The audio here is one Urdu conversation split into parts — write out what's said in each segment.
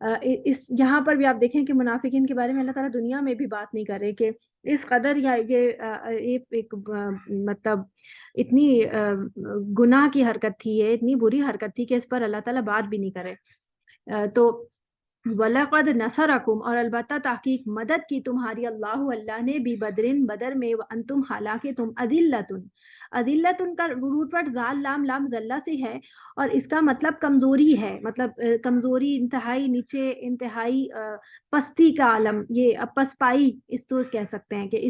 اس یہاں پر بھی آپ دیکھیں کہ منافقین کے بارے میں اللہ تعالیٰ دنیا میں بھی بات نہیں کر رہے کہ اس قدر یا یہ ایک مطلب اتنی گناہ کی حرکت تھی، یہ اتنی بری حرکت تھی کہ اس پر اللہ تعالیٰ بات بھی نہیں کرے۔ تو وَلَقَدْ نَصَرَكُمْ، اور البتہ تحقیق مدد کی تمہاری اللہ نے بھی بدرن، بدر میں، وَأَنْتُمْ، حالانکہ تم عدلتن کا روٹ ورڈ ذال لام لام ذلہ سے ہے، اور اس کا مطلب کمزوری ہے، مطلب کمزوری، انتہائی نیچے، انتہائی پستی کا عالم، یہ پسپائی اس تو کہہ سکتے ہیں کہ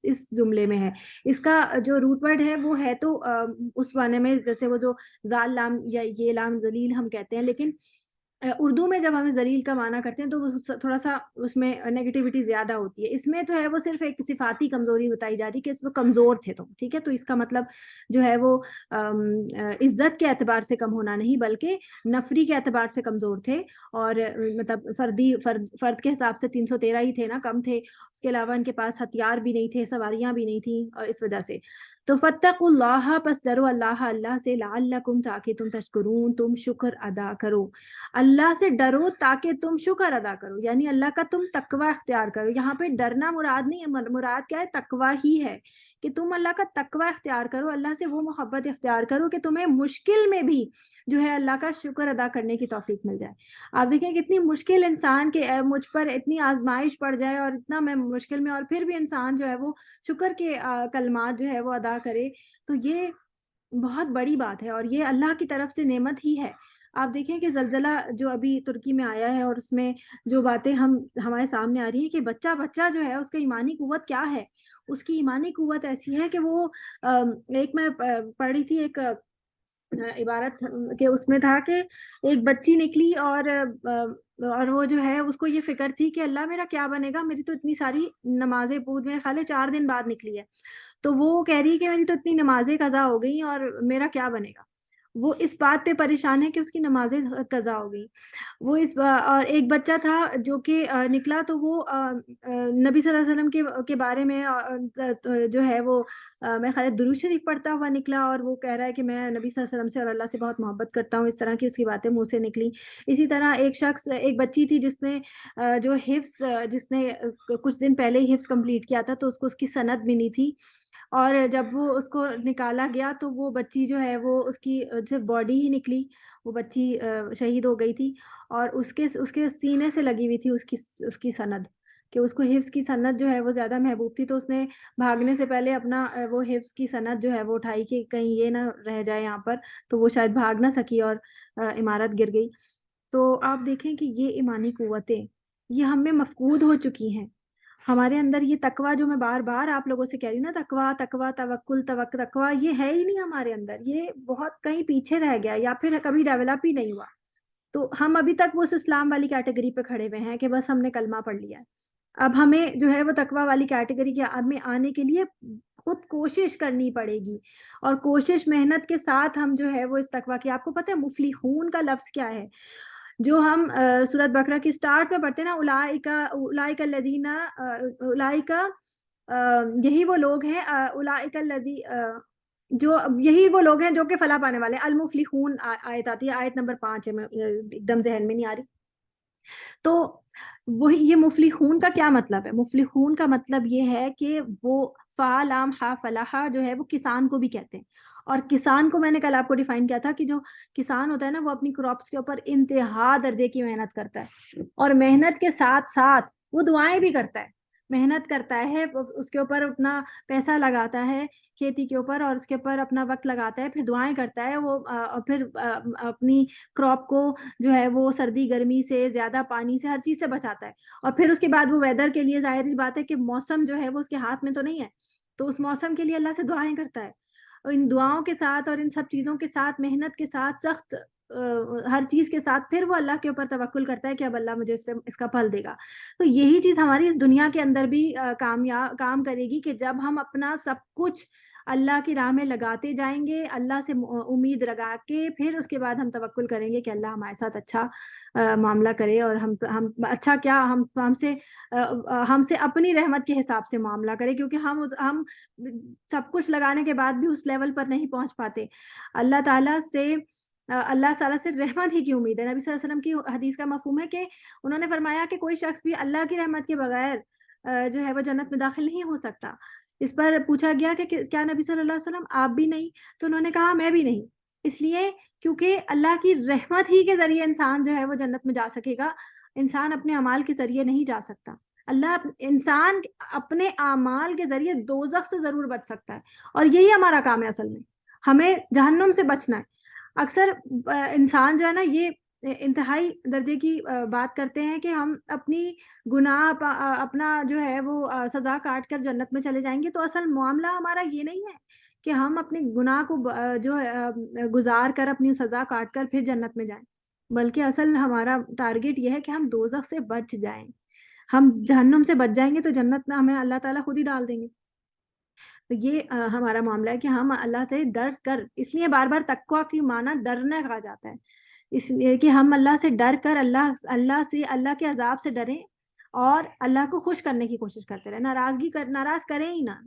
اس جملے میں ہے۔ اس کا جو روٹ ورڈ ہے وہ ہے تو اس معنی میں جیسے وہ جو ذال لام یا یہ لام ذلیل ہم کہتے ہیں، لیکن اردو میں جب ہمیں ذلیل کا معنی کرتے ہیں تو وہ تھوڑا سا اس میں نیگیٹیوٹی زیادہ ہوتی ہے۔ اس میں تو ہے وہ صرف ایک صفاتی کمزوری بتائی جا رہی کہ اس میں کمزور تھے تم، ٹھیک ہے، تو اس کا مطلب جو ہے وہ عزت کے اعتبار سے کم ہونا نہیں بلکہ نفری کے اعتبار سے کمزور تھے، اور مطلب فرد کے حساب سے 313 ہی تھے نا، کم تھے، اس کے علاوہ ان کے پاس ہتھیار بھی نہیں تھے، سواریاں بھی نہیں تھیں، اور اس وجہ سے تو فاتقوا اللہ، پس ڈرو اللہ سے، لعلکم، تاکہ تم تشکرون، تم شکر ادا کرو، اللہ سے ڈرو تاکہ تم شکر ادا کرو، یعنی اللہ کا تم تقوی اختیار کرو۔ یہاں پہ ڈرنا مراد نہیں ہے، مراد کیا ہے؟ تقوی ہی ہے کہ تم اللہ کا تقوی اختیار کرو، اللہ سے وہ محبت اختیار کرو کہ تمہیں مشکل میں بھی جو ہے اللہ کا شکر ادا کرنے کی توفیق مل جائے۔ آپ دیکھیں کتنی مشکل انسان کے مجھ پر اتنی آزمائش پڑ جائے اور اتنا میں مشکل میں، اور پھر بھی انسان جو ہے وہ شکر کے کلمات جو ہے وہ ادا کرے، تو یہ بہت بڑی بات ہے، اور یہ اللہ کی طرف سے نعمت ہی ہے۔ آپ دیکھیں کہ زلزلہ جو ابھی ترکی میں آیا ہے، اور اس میں جو باتیں ہمارے سامنے آ رہی ہیں کہ بچہ جو ہے اس کا ایمانی قوت کیا ہے، اس کی ایمانی قوت ایسی ہے کہ وہ ایک میں پڑھ رہی تھی ایک عبارت کہ اس میں تھا کہ ایک بچی نکلی، اور وہ جو ہے اس کو یہ فکر تھی کہ اللہ میرا کیا بنے گا، میری تو اتنی ساری نمازیں پوری، میرے خیال ہے 4 دن بعد نکلی ہے، تو وہ کہہ رہی کہ میری تو اتنی نمازیں قضا ہو گئی اور میرا کیا بنے گا۔ وہ اس بات پہ پریشان ہے کہ اس کی نمازیں قضا ہو گئی۔ وہ اور ایک بچہ تھا جو کہ نکلا، تو وہ نبی صلی اللہ علیہ وسلم کے بارے میں جو ہے وہ میں خیال درود شریف پڑھتا ہوا نکلا، اور وہ کہہ رہا ہے کہ میں نبی صلی اللہ علیہ وسلم سے اور اللہ سے بہت محبت کرتا ہوں، اس طرح کی اس کی باتیں منہ سے نکلی۔ اسی طرح ایک بچی تھی جس نے جس نے کچھ دن پہلے ہی حفظ کمپلیٹ کیا تھا، تو اس کو اس کی سند بھی نہیں تھی، اور جب وہ اس کو نکالا گیا تو وہ بچی جو ہے وہ اس کی صرف باڈی ہی نکلی، وہ بچی شہید ہو گئی تھی، اور اس کے سینے سے لگی ہوئی تھی اس کی سند، کہ اس کو حفظ کی سند جو ہے وہ زیادہ محبوب تھی، تو اس نے بھاگنے سے پہلے اپنا وہ حفظ کی سند جو ہے وہ اٹھائی کہ کہیں یہ نہ رہ جائے یہاں پر، تو وہ شاید بھاگ نہ سکی اور عمارت گر گئی۔ تو آپ دیکھیں کہ یہ ایمانی قوتیں یہ ہم میں مفقود ہو چکی ہیں۔ ہمارے اندر یہ تقوی جو میں بار بار آپ لوگوں سے کہہ رہی نا، تقوی توکل تقوی یہ ہے ہی نہیں ہمارے اندر، یہ بہت کہیں پیچھے رہ گیا یا پھر کبھی ڈیولپ ہی نہیں ہوا۔ تو ہم ابھی تک وہ اسلام والی کیٹیگری پہ کھڑے ہوئے ہیں کہ بس ہم نے کلمہ پڑھ لیا ہے۔ اب ہمیں جو ہے وہ تقوی والی کیٹیگری میں آنے کے لیے خود کوشش کرنی پڑے گی، اور کوشش محنت کے ساتھ ہم جو ہے وہ اس تقوی کی، آپ کو پتہ ہے مفلحون کا لفظ کیا ہے؟ جو ہم سورۃ بقرہ کی سٹارٹ میں پڑھتے ہیں نا، اولئک الذین، اولئک یہی وہ لوگ ہیں، اولئک الذی جو یہی وہ لوگ ہیں جو کہ فلاح پانے والے، المفلحون آیت آتی ہے، آیت نمبر 5 ہے، ایک دم ذہن میں نہیں آ رہی۔ تو وہی یہ مفلحون کا کیا مطلب ہے؟ مفلحون کا مطلب یہ ہے کہ وہ فا لام ہا فلاح جو ہے وہ کسان کو بھی کہتے ہیں، اور کسان کو میں نے کل آپ کو ڈیفائن کیا تھا کہ جو کسان ہوتا ہے نا وہ اپنی کراپس کے اوپر انتہا درجے کی محنت کرتا ہے، اور محنت کے ساتھ ساتھ وہ دعائیں بھی کرتا ہے، محنت کرتا ہے، اس کے اوپر اپنا پیسہ لگاتا ہے کھیتی کے اوپر، اور اس کے اوپر اپنا وقت لگاتا ہے، پھر دعائیں کرتا ہے، وہ پھر اپنی کراپ کو جو ہے وہ سردی گرمی سے، زیادہ پانی سے، ہر چیز سے بچاتا ہے، اور پھر اس کے بعد وہ ویدر کے لیے، ظاہر بات ہے کہ موسم جو ہے وہ اس کے ہاتھ میں تو نہیں ہے، تو اس موسم کے لیے اللہ سے دعائیں کرتا ہے، اور ان دعاؤں کے ساتھ اور ان سب چیزوں کے ساتھ، محنت کے ساتھ، سخت ہر چیز کے ساتھ، پھر وہ اللہ کے اوپر توکل کرتا ہے کہ اب اللہ مجھے اس کا پھل دے گا۔ تو یہی چیز ہماری اس دنیا کے اندر بھی کام کرے گی کہ جب ہم اپنا سب کچھ اللہ کی راہ میں لگاتے جائیں گے، اللہ سے امید لگا کے، پھر اس کے بعد ہم توکل کریں گے کہ اللہ ہمارے ساتھ اچھا معاملہ کرے، اور ہم اچھا کیا ہم سے اپنی رحمت کے حساب سے معاملہ کرے، کیونکہ ہم سب کچھ لگانے کے بعد بھی اس لیول پر نہیں پہنچ پاتے۔ اللہ تعالیٰ سے اللہ تعالیٰ سے رحمت ہی کی امید ہے. نبی صلی اللہ علیہ وسلم کی حدیث کا مفہوم ہے کہ انہوں نے فرمایا کہ کوئی شخص بھی اللہ کی رحمت کے بغیر جو ہے وہ جنت میں داخل نہیں ہو سکتا. اس پر پوچھا گیا کہ کیا نبی صلی اللہ علیہ وسلم آپ بھی نہیں؟ تو انہوں نے کہا میں بھی نہیں. اس لیے کیونکہ اللہ کی رحمت ہی کے ذریعے انسان جو ہے وہ جنت میں جا سکے گا. انسان اپنے اعمال کے ذریعے نہیں جا سکتا. انسان اپنے اعمال کے ذریعے دوزخ سے ضرور بچ سکتا ہے, اور یہی ہمارا کام ہے. اصل میں ہمیں جہنم سے بچنا ہے. اکثر انسان جو ہے نا یہ انتہائی درجے کی بات کرتے ہیں کہ ہم اپنی گناہ اپنا جو ہے وہ سزا کاٹ کر جنت میں چلے جائیں گے. تو اصل معاملہ ہمارا یہ نہیں ہے کہ ہم اپنے گناہ کو جو گزار کر اپنی سزا کاٹ کر پھر جنت میں جائیں, بلکہ اصل ہمارا ٹارگٹ یہ ہے کہ ہم دوزخ سے بچ جائیں. ہم جہنم سے بچ جائیں گے تو جنت میں ہمیں اللہ تعالیٰ خود ہی ڈال دیں گے. تو یہ ہمارا معاملہ ہے کہ ہم اللہ سے ڈر کر, اس لیے بار بار تقویٰ کی معنی ڈرنا کہا جاتا ہے, اس لیے کہ ہم اللہ سے ڈر کر اللہ کے عذاب سے ڈریں اور اللہ کو خوش کرنے کی کوشش کرتے رہیں, ناراض کریں ہی نہ.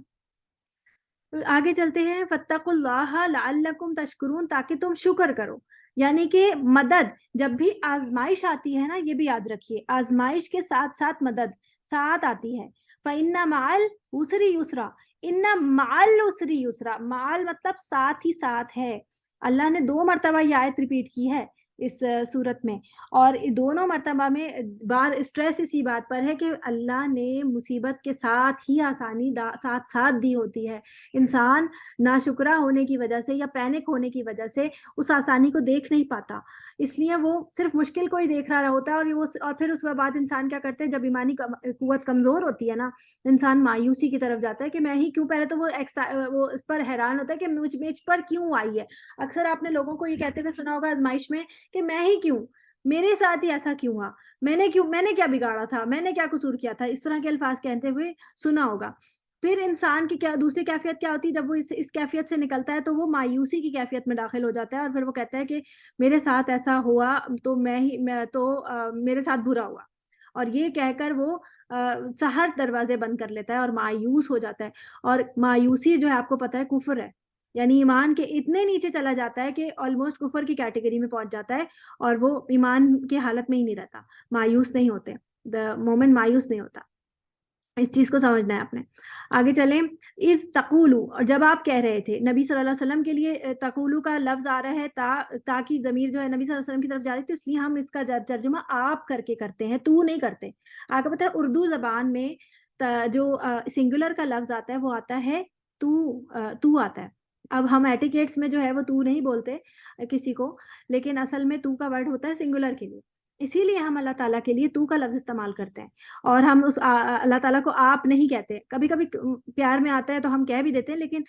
آگے چلتے ہیں, فاتقوا اللہ لعلکم تشکرون, تاکہ تم شکر کرو. یعنی کہ مدد جب بھی آزمائش آتی ہے نا, یہ بھی یاد رکھیے, آزمائش کے ساتھ ساتھ مدد ساتھ آتی ہے. فَإِنَّ مَعَ الْعُسْرِ يُسْرًا, إِنَّ مَعَ الْعُسْرِ يُسْرًا, معال مطلب ساتھ ہی ساتھ ہے. اللہ نے 2 مرتبہ یہ آیت ریپیٹ کی ہے اس صورت میں, اور دونوں مرتبہ میں بار اسٹریس اسی بات پر ہے کہ اللہ نے مصیبت کے ساتھ ہی آسانی ساتھ ساتھ دی ہوتی ہے. انسان ناشکرا ہونے کی وجہ سے یا پینک ہونے کی وجہ سے اس آسانی کو دیکھ نہیں پاتا, اس لیے وہ صرف مشکل کو ہی دیکھ رہا ہوتا ہے. اور پھر اس کے بعد انسان کیا کرتے ہیں, جب ایمانی قوت کمزور ہوتی ہے نا, انسان مایوسی کی طرف جاتا ہے کہ میں ہی کیوں. پہلے تو وہ اس پر حیران ہوتا ہے کہ مجھ پر کیوں آئی ہے. اکثر آپ نے لوگوں کو یہ کہتے ہوئے سنا ہوگا آزمائش میں کہ میں ہی کیوں, میرے ساتھ ہی ایسا کیوں ہوا, میں نے کیا بگاڑا تھا, میں نے کیا قصور کیا تھا, اس طرح کے الفاظ کہتے ہوئے سنا ہوگا. پھر انسان کی دوسری کیفیت کیا ہوتی ہے, جب وہ اس کیفیت سے نکلتا ہے تو وہ مایوسی کی کیفیت میں داخل ہو جاتا ہے, اور پھر وہ کہتا ہے کہ میرے ساتھ ایسا ہوا تو میرے ساتھ برا ہوا, اور یہ کہہ کر وہ سحر دروازے بند کر لیتا ہے اور مایوس ہو جاتا ہے. اور مایوسی جو ہے آپ کو پتہ ہے کفر ہے, یعنی ایمان کے اتنے نیچے چلا جاتا ہے کہ آلموسٹ کفر کی کیٹیگری میں پہنچ جاتا ہے, اور وہ ایمان کی حالت میں ہی نہیں رہتا. مایوس نہیں ہوتے, مومن مایوس نہیں ہوتا. اس چیز کو سمجھنا ہے آپ نے. آگے چلیں, اذ تقولو, اور جب آپ کہہ رہے تھے, نبی صلی اللہ علیہ وسلم کے لیے تقولو کا لفظ آ رہا ہے تاکہ ضمیر جو ہے نبی صلی اللہ علیہ وسلم کی طرف جا رہی, تو اس لیے ہم اس کا ترجمہ آپ کر کے کرتے ہیں, تو نہیں کرتے. آپ کو پتہ ہے اردو زبان میں جو سنگولر کا لفظ آتا ہے وہ آتا ہے تو آتا ہے. اب ہم ایٹیکیٹس میں جو ہے وہ تو نہیں بولتے کسی کو, لیکن اصل میں تو کا ورڈ ہوتا ہے سنگولر کے لیے, اسی لیے ہم اللہ تعالیٰ کے لیے تو کا لفظ استعمال کرتے ہیں. اور ہم اس اللہ تعالیٰ کو آپ نہیں کہتے, کبھی کبھی پیار میں آتا ہے تو ہم کہہ بھی دیتے ہیں, لیکن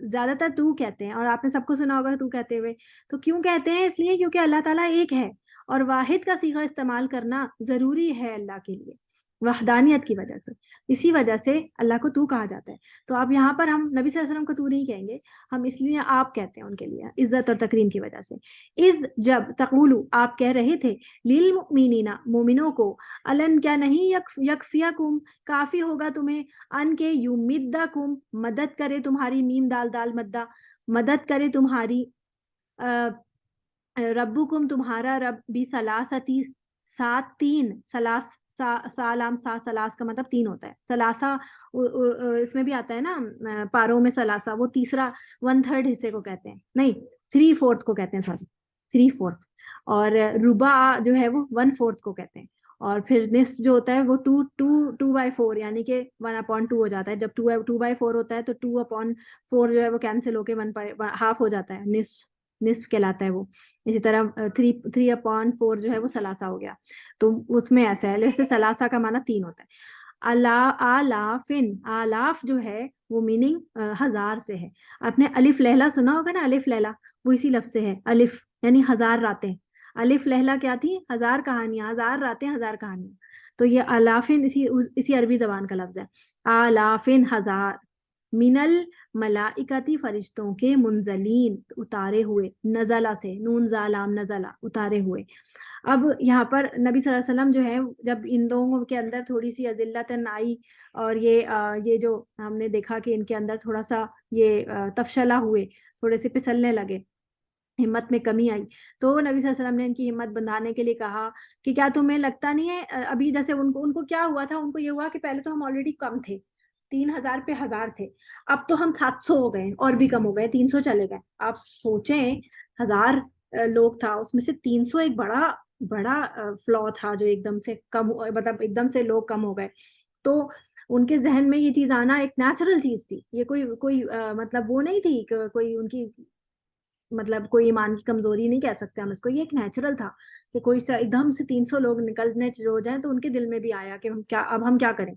زیادہ تر تو کہتے ہیں. اور آپ نے سب کو سنا ہوگا تو کہتے ہوئے. تو کیوں کہتے ہیں؟ اس لیے کیونکہ اللہ تعالیٰ ایک ہے, اور واحد کا صیغہ استعمال کرنا ضروری ہے اللہ کے لیے وحدانیت کی وجہ سے. اسی وجہ سے اللہ کو تو کہا جاتا ہے. تو اب یہاں پر ہم نبی صلی اللہ علیہ وسلم کو تو نہیں کہیں گے, ہم اس لیے آپ کہتے ہیں ان کے لیے عزت اور تکریم کی وجہ سے. اذ جب تقولو آپ کہہ رہے تھے, للمؤمنین مومنوں کو, الن کیا نہیں یکفیکم کافی ہوگا تمہیں, ان کے یمدکم مدد کرے تمہاری, میم دال دال مدہ, مدد کرے تمہاری, ربکم تمہارا رب, بھی ثلاثتی سات, تین, سالام سلاس کا مطلب 3 ہوتا ہے. سلاسہ اس میں بھی آتا ہے نا پاروں میں سلاسہ, وہ تیسرا 1/3 حصے کو کہتے ہیں, نہیں 3/4 کو کہتے ہیں, سوری 3/4. اور ربع جو ہے وہ 1/4 کو کہتے ہیں. اور پھر نصف جو ہوتا ہے وہ 2/4 یعنی کہ 1/2 ہو جاتا ہے. جب 2/4 ہوتا ہے تو 2/4 جو ہے وہ کینسل ہو کے 1/2 ہو جاتا ہے, نصف کہلاتا ہے وہ. اسی طرح 3/4 جو ہے وہ ثلاثہ ہو گیا. تو اس میں ایسا ہے, جیسے ثلاثہ کا معنی 3 ہوتا ہے. آلاف جو ہے وہ میننگ 1000 سے ہے. آپ نے الف لیلہ سنا ہوگا نا, الف لیلہ وہ اسی لفظ سے ہے, الف یعنی 1000 راتیں. الف لیلہ کیا تھی؟ 1000 کہانیاں, 1000 راتیں, 1000 کہانیاں. تو یہ آلافن اسی عربی زبان کا لفظ ہے. آلافن 1000, من الملائکتی فرشتوں کے, منزلین اتارے ہوئے, نزلہ سے, نون زالام نزلہ اتارے ہوئے. اب یہاں پر نبی صلی اللہ علیہ وسلم جو ہے, جب ان لوگوں کے اندر تھوڑی سی اذلتن آئی, اور یہ جو ہم نے دیکھا کہ ان کے اندر تھوڑا سا یہ تفشلہ ہوئے, تھوڑے سے پسلنے لگے, ہمت میں کمی آئی. تو نبی صلی اللہ علیہ وسلم نے ان کی ہمت بندھانے کے لیے کہا کہ کیا تمہیں لگتا نہیں ہے ابھی جیسے ان کو کیا ہوا تھا, ان کو یہ ہوا کہ پہلے تو ہم آلریڈی کم تھے, 3,000 پہ 1,000 تھے, اب تو ہم 700 ہو گئے اور بھی کم ہو گئے, 300 چلے گئے. آپ سوچیں 1,000 لوگ تھا, اس میں سے 300 ایک بڑا بڑا فلو تھا جو ایک دم سے کم, مطلب ایک دم سے لوگ کم ہو گئے. تو ان کے ذہن میں یہ چیز آنا ایک نیچرل چیز تھی, یہ کوئی مطلب وہ نہیں تھی کہ کوئی ان کی مطلب کوئی ایمان کی کمزوری نہیں کہہ سکتے ہم اس کو, یہ ایک نیچرل تھا کہ کوئی ایک دم سے 300 لوگ نکلنے ہو جائیں تو ان کے دل میں بھی آیا کہ ہم کیا کریں.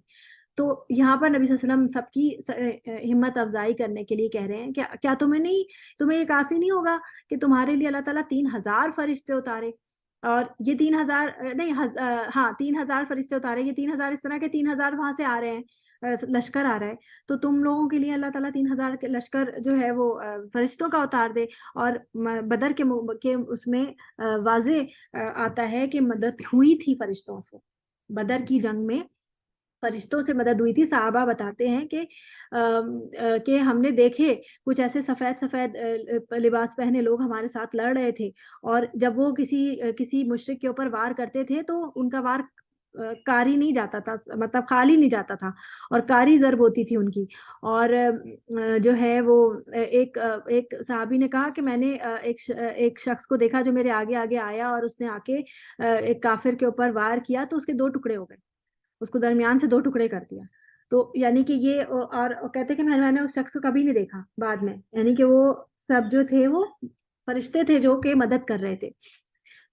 تو یہاں پر نبی صلی اللہ علیہ وسلم سب کی ہمت افزائی کرنے کے لیے کہہ رہے ہیں کیا تمہیں یہ کافی نہیں ہوگا کہ تمہارے لیے اللہ تعالیٰ 3,000 فرشتے اتارے, اور یہ 3,000 نہیں, ہاں 3,000 فرشتے اتارے, یہ 3,000 اس طرح کے 3,000 وہاں سے آ رہے ہیں, لشکر آ رہا ہے, تو تم لوگوں کے لیے اللہ تعالیٰ 3,000 کے لشکر جو ہے وہ فرشتوں کا اتار دے. اور بدر کے اس میں واضح آتا ہے کہ مدد ہوئی تھی فرشتوں سے, بدر کی جنگ میں فرشتوں سے مدد ہوئی تھی. صحابہ بتاتے ہیں کہ ہم نے دیکھے کچھ ایسے سفید سفید لباس پہنے لوگ ہمارے ساتھ لڑ رہے تھے, اور جب وہ کسی مشرک کے اوپر وار کرتے تھے تو ان کا وار کاری نہیں جاتا تھا, مطلب خالی نہیں جاتا تھا, اور کاری ضرب ہوتی تھی ان کی. اور جو ہے وہ ایک صحابی نے کہا کہ میں نے ایک شخص کو دیکھا جو میرے آگے آگے آیا, اور اس نے آ کے ایک کافر کے اوپر وار کیا تو اس کے 2 ٹکڑے ہو گئے, اس کو درمیان سے 2 ٹکڑے کر دیا. تو یعنی کہ یہ, اور کہتے کہ میں نے اس شخص کو کبھی نہیں دیکھا بعد میں, یعنی کہ وہ سب جو تھے وہ فرشتے تھے جو کہ مدد کر رہے تھے.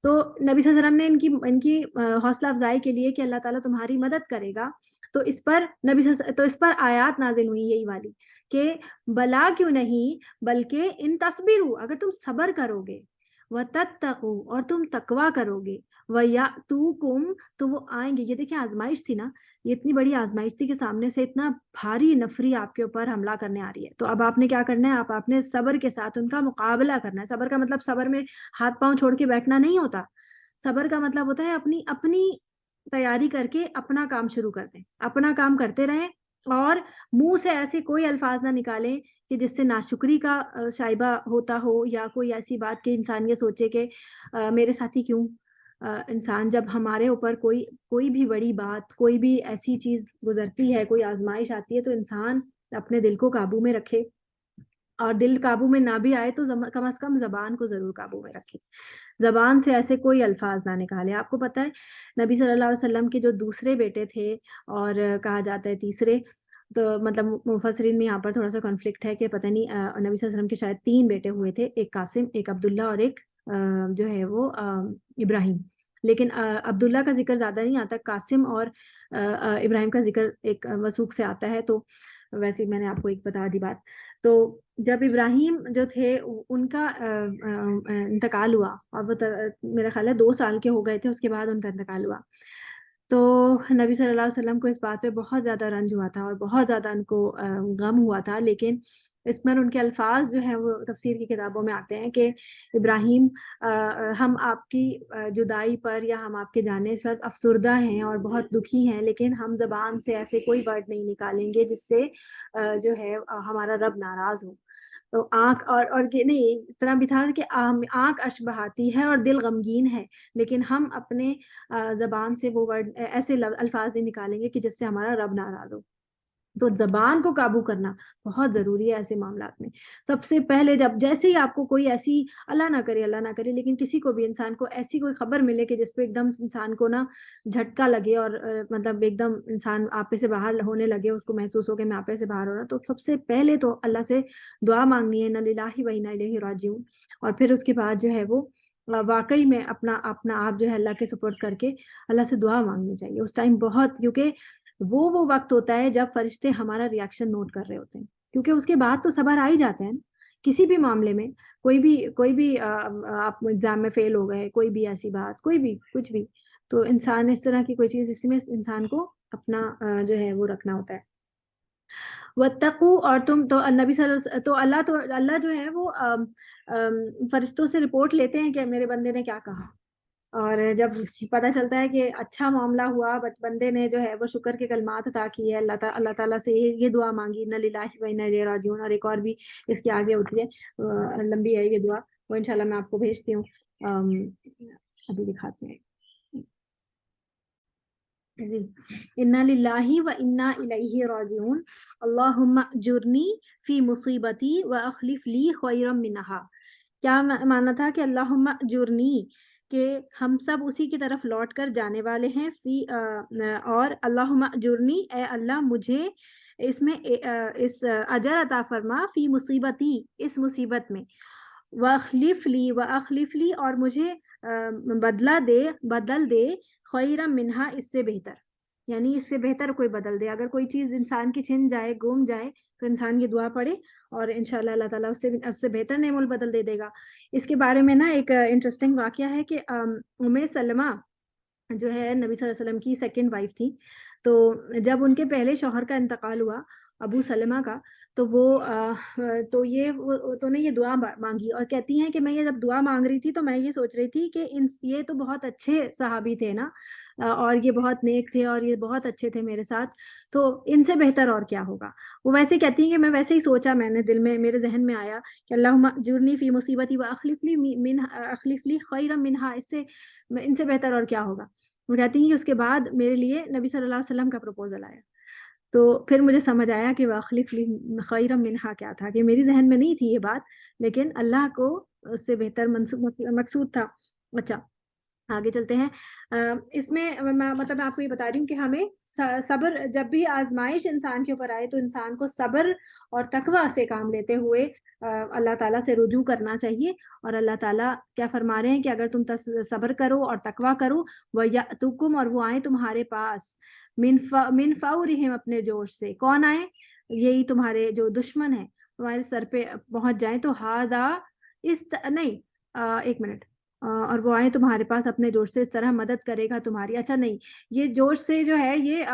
تو نبی صلی اللہ علیہ وسلم نے ان کی حوصلہ افزائی کے لیے کہ اللہ تعالیٰ تمہاری مدد کرے گا, تو اس پر آیات نازل ہوئی یہی والی کہ بلا کیوں نہیں بلکہ ان تصبروا, اگر تم صبر کرو گے, وتتقوا, اور تم تقوی کرو گے, ویاتوکم, تو وہ آئیں گے. یہ دیکھیں آزمائش تھی نا, یہ اتنی بڑی آزمائش تھی کہ سامنے سے اتنا بھاری نفری آپ کے اوپر حملہ کرنے آ رہی ہے, تو اب آپ نے کیا کرنا ہے, آپ نے صبر کے ساتھ ان کا مقابلہ کرنا ہے. صبر کا مطلب صبر میں ہاتھ پاؤں چھوڑ کے بیٹھنا نہیں ہوتا, صبر کا مطلب ہوتا ہے اپنی تیاری کر کے اپنا کام شروع کر دیں, اپنا کام کرتے رہیں, اور منہ سے ایسے کوئی الفاظ نہ نکالیں کہ جس سے ناشکری کا شائبہ ہوتا ہو, یا کوئی ایسی بات کہ انسان یہ سوچے کہ میرے ساتھ ہی کیوں. انسان جب ہمارے اوپر کوئی بھی بڑی بات, کوئی بھی ایسی چیز گزرتی ہے, کوئی آزمائش آتی ہے, تو انسان اپنے دل کو قابو میں رکھے, اور دل قابو میں نہ بھی آئے تو کم از کم زبان کو ضرور قابو میں رکھے, زبان سے ایسے کوئی الفاظ نہ نکالے. آپ کو پتہ ہے نبی صلی اللہ علیہ وسلم کے جو دوسرے بیٹے تھے, اور کہا جاتا ہے تیسرے, تو مطلب مفسرین میں یہاں پر تھوڑا سا کنفلکٹ ہے کہ پتہ نہیں نبی صلی اللہ علیہ وسلم کے شاید 3 بیٹے ہوئے تھے, ایک قاسم, ایک عبداللہ, اور ایک جو ہے وہ ابراہیم. لیکن عبداللہ کا ذکر زیادہ نہیں آتا, قاسم اور ابراہیم کا ذکر ایک وثوق سے آتا ہے. تو ویسے میں نے آپ کو ایک بتا دی بات. تو جب ابراہیم جو تھے ان کا انتقال ہوا, اور وہ میرا خیال ہے 2 سال کے ہو گئے تھے اس کے بعد ان کا انتقال ہوا, تو نبی صلی اللہ علیہ وسلم کو اس بات پہ بہت زیادہ رنج ہوا تھا, اور بہت زیادہ ان کو غم ہوا تھا. لیکن اس پر ان کے الفاظ جو ہیں وہ تفسیر کی کتابوں میں آتے ہیں کہ ابراہیم, ہم آپ کی جدائی پر یا ہم آپ کے جانے سے افسردہ ہیں اور بہت دکھی ہیں, لیکن ہم زبان سے ایسے کوئی ورڈ نہیں نکالیں گے جس سے جو ہے ہمارا رب ناراض ہو. تو آنکھ اور نہیں, اس طرح بھی تھا کہ آنکھ اشک بہاتی ہے اور دل غمگین ہے, لیکن ہم اپنے زبان سے وہ ورڈ ایسے الفاظ نہیں نکالیں گے کہ جس سے ہمارا رب ناراض ہو. تو زبان کو قابو کرنا بہت ضروری ہے ایسے معاملات میں. سب سے پہلے جیسے ہی آپ کو کوئی ایسی, اللہ نہ کرے لیکن کسی کو بھی, انسان کو ایسی کوئی خبر ملے کہ جس پہ ایک دم انسان کو نا جھٹکا لگے, اور مطلب ایک دم انسان آپے سے باہر ہونے لگے, اس کو محسوس ہو کہ میں آپے سے باہر ہو رہا, تو سب سے پہلے تو اللہ سے دعا مانگنی ہے, انا للہ و انا الیہ راجعون. اور پھر اس کے بعد جو ہے وہ واقعی میں اپنا آپ جو ہے اللہ کے سپرد کر کے اللہ سے دعا مانگنی چاہیے اس ٹائم بہت, کیونکہ وہ وقت ہوتا ہے جب فرشتے ہمارا ریاکشن نوٹ کر رہے ہوتے ہیں, کیونکہ اس کے بعد تو صبر آ ہی جاتے ہیں کسی بھی معاملے میں. کوئی بھی آپ ایگزام میں فیل ہو گئے, کوئی بھی ایسی بات, کوئی بھی کچھ بھی, تو انسان اس طرح کی کوئی چیز, اس میں انسان کو اپنا جو ہے وہ رکھنا ہوتا ہے. وَاتَّقُوا, اور تم تو نبی صلی اللہ علیہ وسلم, تو اللہ جو ہے وہ فرشتوں سے رپورٹ لیتے ہیں کہ میرے بندے نے کیا کہا, اور جب پتہ چلتا ہے کہ اچھا معاملہ ہوا, بندے نے جو ہے وہ شکر کے کلمات عطا کیے, اللہ تعالیٰ سے یہ دعا مانگی, انا للہ و انا الیہ راجعون, اور ایک اور بھی اس کے آگے ہوتی ہے, لمبی ہے یہ دعا, وہ انشاءاللہ میں آپ کو بھیجتی ہوں. ابھی دکھاتے ہیں. جی. انا للہ و انا الیہ راجعون اللہم اجرنی فی مصیبتی و اخلف لی خیرا منہا. کیا مانا تھا کہ اللہم اجرنی، کہ ہم سب اسی کی طرف لوٹ کر جانے والے ہیں. اور اللہم اجرنی، اے اللہ مجھے اس میں اس اجر عطا فرما، فی مصیبتی، اس مصیبت میں، واخلف لی، اور مجھے بدل دے، خیرا منہا، اس سے بہتر. یعنی اس سے بہتر کوئی بدل دے. اگر کوئی چیز انسان کی چھن جائے، گم جائے، تو انسان یہ دعا پڑھے اور انشاءاللہ اللہ تعالیٰ اس سے بہتر نعم البدل دے دے گا. اس کے بارے میں نا ایک انٹرسٹنگ واقعہ ہے کہ سلمہ جو ہے نبی صلی اللہ علیہ وسلم کی سیکنڈ وائف تھی. تو جب ان کے پہلے شوہر کا انتقال ہوا، ابو سلمہ کا، تو تو نے یہ دعا مانگی اور کہتی ہیں کہ میں یہ جب دعا مانگ رہی تھی تو میں یہ سوچ رہی تھی کہ یہ تو بہت اچھے صحابی تھے نا، اور یہ بہت نیک تھے اور یہ بہت اچھے تھے میرے ساتھ، تو ان سے بہتر اور کیا ہوگا. وہ ویسے کہتی ہیں کہ میں ویسے ہی سوچا، میں نے دل میں، میرے ذہن میں آیا کہ اللہم اجرنی فی مصیبتی اخلف لی خیرا منہا، ان سے بہتر اور کیا ہوگا. وہ کہتی ہیں کہ اس کے بعد میرے لیے نبی صلی اللہ علیہ وسلم کا پروپوزل آیا. تو پھر مجھے سمجھ آیا کہ واخلف لی خیرا منہا کیا تھا، کہ میری ذہن میں نہیں تھی یہ بات، لیکن اللہ کو اس سے بہتر مقصود تھا. اچھا آگے چلتے ہیں. اس میں مطلب میں آپ کو یہ بتا رہی ہوں کہ ہمیں صبر، جب بھی آزمائش انسان کے اوپر آئے تو انسان کو صبر اور تقویٰ سے کام لیتے ہوئے اللہ تعالیٰ سے رجوع کرنا چاہیے. اور اللہ تعالیٰ کیا فرما رہے ہیں کہ اگر تم صبر کرو اور تقویٰ کرو، وَيَأْتُكُمْ، اور وہ آئیں تمہارے پاس، من فورہم، اپنے جوش سے. کون آئے؟ یہی تمہارے جو دشمن ہیں تمہارے سر پہ پہنچ جائیں. تو نہیں، ایک منٹ. اور وہ آئیں تمہارے پاس اپنے جوش سے، اس طرح مدد کرے گا تمہاری. اچھا نہیں، یہ جوش سے جو ہے یہ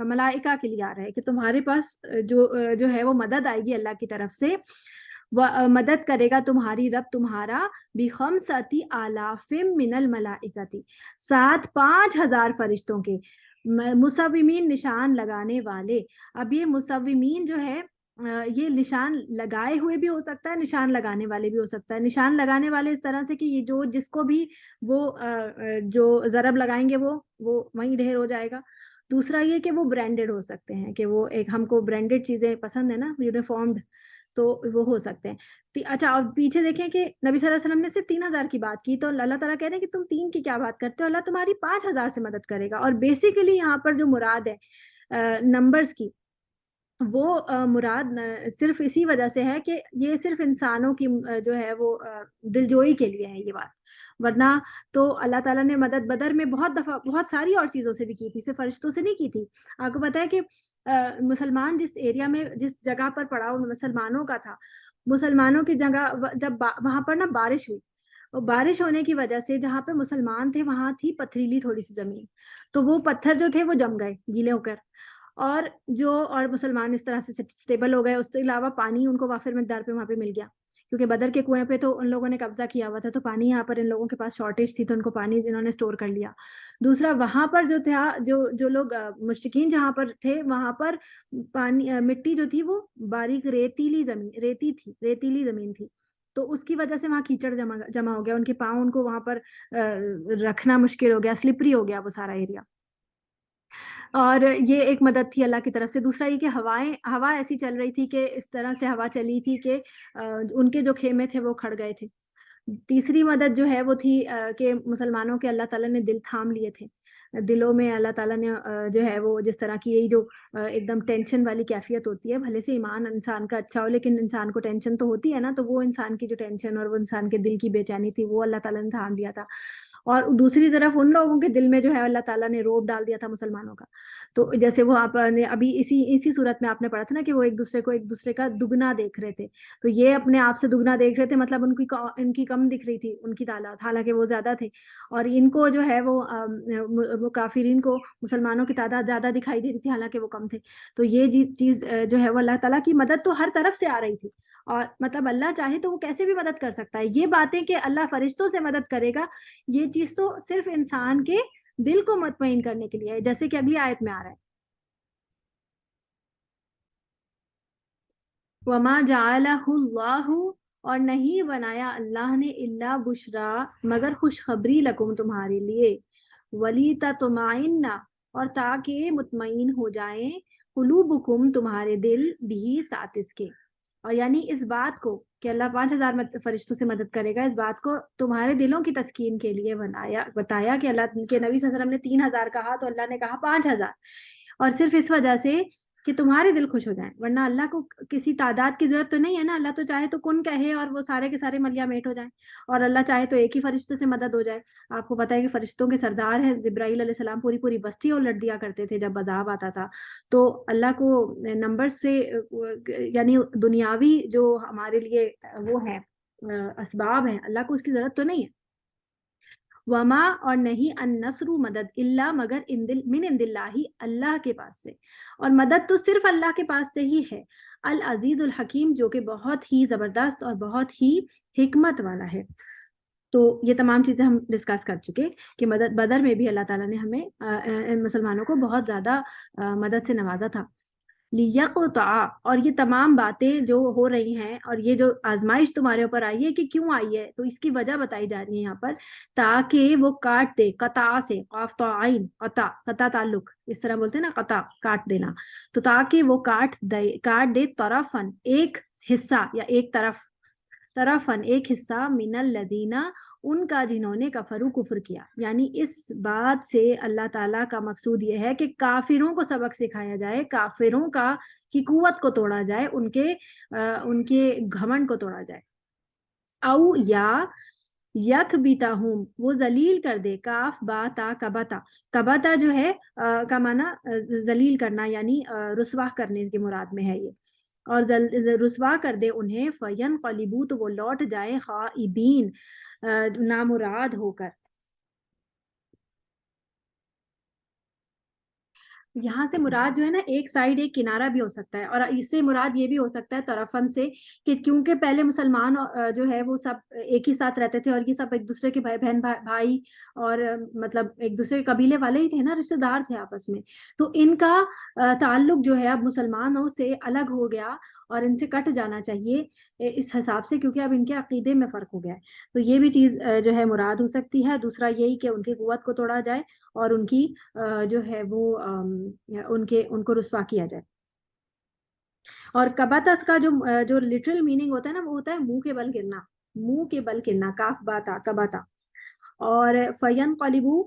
ملائکہ کے لیے آ رہا ہے کہ تمہارے پاس جو ہے وہ مدد آئے گی اللہ کی طرف سے. مدد کرے گا تمہاری رب تمہارا بخمسۃ آلاف من الملائکۃ، 5,000 فرشتوں کے، مصومین، نشان لگانے والے. اب یہ مصومین جو ہے یہ نشان لگائے ہوئے بھی ہو سکتا ہے، نشان لگانے والے بھی ہو سکتا ہے. نشان لگانے والے اس طرح سے کہ یہ جس کو بھی وہ جو ضرب لگائیں گے وہ وہیں ڈھیر ہو جائے گا. دوسرا یہ کہ وہ برانڈڈ ہو سکتے ہیں، کہ وہ ایک، ہم کو برانڈڈ چیزیں پسند ہے نا، یونیفارمڈ، تو وہ ہو سکتے ہیں. اچھا اور پیچھے دیکھیں کہ نبی صلی اللہ علیہ وسلم نے صرف 3,000 کی بات کی، تو اللہ تعالیٰ کہہ رہے ہیں کہ تم 3 کی کیا بات کرتے ہو، اللہ تمہاری 5,000 سے مدد کرے گا. اور بیسیکلی یہاں پر جو مراد ہے نمبرز کی، وہ مراد صرف اسی وجہ سے ہے کہ یہ صرف انسانوں کی جو ہے وہ دلجوئی کے لیے ہے یہ بات. ورنہ تو اللہ تعالیٰ نے مدد بدر میں بہت دفعہ بہت ساری اور چیزوں سے بھی کی تھی، صرف فرشتوں سے نہیں کی تھی. آپ کو پتہ ہے کہ مسلمان جس ایریا میں، جس جگہ پر پڑاؤ مسلمانوں کا تھا، مسلمانوں کی جگہ، جب وہاں پر نا بارش ہوئی، اور بارش ہونے کی وجہ سے جہاں پہ مسلمان تھے وہاں تھی پتھریلی تھوڑی سی زمین، تو وہ پتھر جو تھے وہ جم گئے گیلے ہو کر، اور مسلمان اس طرح سے سٹیبل ہو گئے. اس کے علاوہ پانی ان کو وافر مقدار پہ وہاں پہ مل گیا، کیونکہ بدر کے کنویں پہ تو ان لوگوں نے قبضہ کیا ہوا تھا، تو پانی یہاں پر ان لوگوں کے پاس شارٹیج تھی، تو ان کو پانی انہوں نے اسٹور کر لیا. دوسرا وہاں پر جو تھا، جو لوگ مشرکین جہاں پر تھے، وہاں پر پانی، مٹی جو تھی وہ باریک ریتیلی زمین تھی، تو اس کی وجہ سے وہاں کیچڑ جمع ہو گیا، ان کے پاؤں، ان کو وہاں پر رکھنا مشکل ہو گیا، سلپری ہو گیا وہ سارا ایریا. اور یہ ایک مدد تھی اللہ کی طرف سے. دوسرا یہ کہ ہوا ایسی چل رہی تھی، کہ اس طرح سے ہوا چلی تھی کہ ان کے جو خیمے تھے وہ کھڑ گئے تھے. تیسری مدد جو ہے وہ تھی کہ مسلمانوں کے اللہ تعالیٰ نے دل تھام لیے تھے. دلوں میں اللہ تعالیٰ نے جو ہے وہ جس طرح کی یہی جو ایک دم ٹینشن والی کیفیت ہوتی ہے، بھلے سے ایمان انسان کا اچھا ہو لیکن انسان کو ٹینشن تو ہوتی ہے نا، تو وہ انسان کی جو ٹینشن اور وہ انسان کے دل کی بے چینی تھی وہ اللہ تعالیٰ نے تھام لیا تھا. اور دوسری طرف ان لوگوں کے دل میں جو ہے اللہ تعالیٰ نے روب ڈال دیا تھا مسلمانوں کا. تو جیسے وہ آپ نے ابھی اسی صورت میں آپ نے پڑھا تھا نا کہ وہ ایک دوسرے کا دگنا دیکھ رہے تھے، تو یہ اپنے آپ سے دگنا دیکھ رہے تھے، مطلب ان کی کم دکھ رہی تھی ان کی تعداد، حالانکہ وہ زیادہ تھے. اور ان کو جو ہے وہ کافرین کو مسلمانوں کی تعداد زیادہ دکھائی دے رہی تھی، حالانکہ وہ کم تھے. تو یہ چیز جو ہے وہ اللہ تعالیٰ کی مدد تو ہر طرف سے آ رہی تھی، اور مطلب اللہ چاہے تو وہ کیسے بھی مدد کر سکتا ہے. یہ باتیں کہ اللہ فرشتوں سے مدد کرے گا، یہ چیز تو صرف انسان کے دل کو مطمئن کرنے کے لیے ہے، جیسے کہ اگلی آیت میں آ رہا ہے، وَمَا جَعَلَهُ اللَّهُ اور نہیں بنایا اللہ نے الا بشرا مگر خوشخبری لکم تمہارے لیے، ولی تطمئن اور تاکہ مطمئن ہو جائیں، قلوبکم تمہارے دل بھی ساتھ اس کے، اور یعنی اس بات کو کہ اللہ 5000 فرشتوں سے مدد کرے گا، اس بات کو تمہارے دلوں کی تسکین کے لیے بتایا کہ اللہ کے نبی صلی اللہ علیہ وسلم نے 3000 کہا تو اللہ نے کہا 5000، اور صرف اس وجہ سے کہ تمہارے دل خوش ہو جائیں، ورنہ اللہ کو کسی تعداد کی ضرورت تو نہیں ہے نا، اللہ تو چاہے تو کن کہے اور وہ سارے کے سارے ملیا میٹ ہو جائیں، اور اللہ چاہے تو ایک ہی فرشتے سے مدد ہو جائے۔ آپ کو پتہ ہے کہ فرشتوں کے سردار ہیں جبرائیل علیہ السلام، پوری پوری بستی الٹ دیا کرتے تھے جب عذاب آتا تھا، تو اللہ کو نمبر سے یعنی دنیاوی جو ہمارے لیے وہ ہیں اسباب ہیں، اللہ کو اس کی ضرورت تو نہیں ہے۔ وما اور نہیں النصر مدد الا مگر من عند اللہ اللہ کے پاس سے، اور مدد تو صرف اللہ کے پاس سے ہی ہے، العزیز الحکیم جو کہ بہت ہی زبردست اور بہت ہی حکمت والا ہے۔ تو یہ تمام چیزیں ہم ڈسکس کر چکے کہ مدد بدر میں بھی اللہ تعالیٰ نے ہمیں مسلمانوں کو بہت زیادہ مدد سے نوازا تھا۔ لیقطع اور یہ تمام باتیں جو ہو رہی ہیں اور یہ جو آزمائش تمہارے اوپر آئی ہے کہ کیوں آئی ہے، تو اس کی وجہ بتائی جا رہی ہے یہاں پر، تاکہ وہ کاٹ دے، قطع سے، قاف تو عین، قطع قطع تعلق اس طرح بولتے ہیں نا، قطع کاٹ دینا، تو تاکہ وہ کاٹ دے طرفن ایک حصہ یا ایک طرفن ایک حصہ من الذین ان کا جنہوں نے کفروا کفر کیا، یعنی اس بات سے اللہ تعالیٰ کا مقصود یہ ہے کہ کافروں کو سبق سکھایا جائے، کافروں کی قوت کو توڑا جائے، ان کے گھمنڈ کو توڑا جائے، او یا یکبتہم وہ ذلیل کر دے، کاف با تا کبتا، کبتا جو ہے کا معنی ذلیل کرنا یعنی رسوا کرنے کے مراد میں ہے یہ، اور رسوا کر دے انہیں، فینقلبوا تو وہ لوٹ جائیں، خائبین نامراد ہو کر۔ یہاں سے مراد جو ہے نا ایک سائڈ ایک کنارہ بھی ہو سکتا ہے، اور اس سے مراد یہ بھی ہو سکتا ہے طرفن سے کہ کیونکہ پہلے مسلمان جو ہے وہ سب ایک ہی ساتھ رہتے تھے اور یہ سب ایک دوسرے کے بھائی اور مطلب ایک دوسرے کے قبیلے والے ہی تھے نا، رشتہ دار تھے آپس میں، تو ان کا تعلق جو ہے اب مسلمانوں سے الگ ہو گیا اور ان سے کٹ جانا چاہیے اس حساب سے، کیونکہ اب ان کے عقیدے میں فرق ہو گیا ہے، تو یہ بھی چیز جو ہے مراد ہو سکتی ہے۔ دوسرا یہی کہ ان کی قوت کو توڑا جائے اور ان کی جو ہے وہ ان کو رسوا کیا جائے۔ اور کباتس کا جو لٹرل میننگ ہوتا ہے نا، وہ ہوتا ہے منہ کے بل گرنا، منہ کے بل گرنا، کاف باتا کباتا، اور فینقلبوا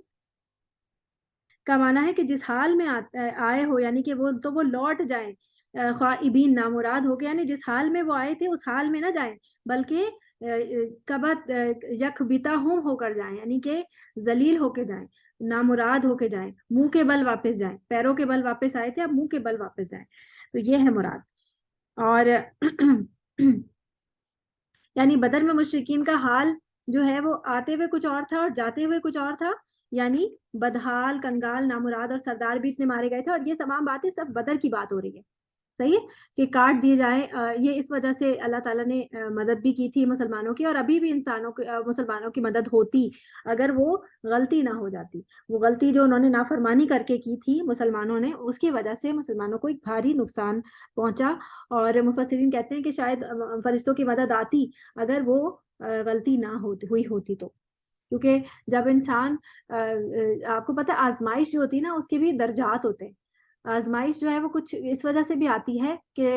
کا معنی ہے کہ جس حال میں آئے ہو، یعنی کہ وہ لوٹ جائیں، خائبین نامراد ہو کے، یعنی جس حال میں وہ آئے تھے اس حال میں نہ جائیں، بلکہ کبت یکبتہم ہو کر جائیں، یعنی کہ ذلیل ہو کے جائیں، نامراد ہو کے جائیں، منہ کے بل واپس جائیں، پیروں کے بل واپس آئے تھے اب منہ کے بل واپس جائیں، تو یہ ہے مراد۔ اور یعنی بدر میں مشرکین کا حال جو ہے وہ آتے ہوئے کچھ اور تھا اور جاتے ہوئے کچھ اور تھا، یعنی بدحال، کنگال، نامراد اور سردار بھی اتنے مارے گئے تھے، اور یہ تمام باتیں سب بدر کی بات ہو رہی ہے، صحیح ہے کہ کاٹ دیے جائیں، یہ اس وجہ سے اللہ تعالیٰ نے مدد بھی کی تھی مسلمانوں کی، اور ابھی بھی مسلمانوں کی مدد ہوتی اگر وہ غلطی نہ ہو جاتی، وہ غلطی جو انہوں نے نافرمانی کر کے کی تھی مسلمانوں نے، اس کی وجہ سے مسلمانوں کو ایک بھاری نقصان پہنچا، اور مفسرین کہتے ہیں کہ شاید فرشتوں کی مدد آتی اگر وہ غلطی نہ ہوئی ہوتی تو، کیونکہ جب انسان آپ کو پتہ آزمائش جو ہوتی ہے نا اس کے بھی درجات ہوتے ہیں، آزمائش جو ہے وہ کچھ اس وجہ سے بھی آتی ہے کہ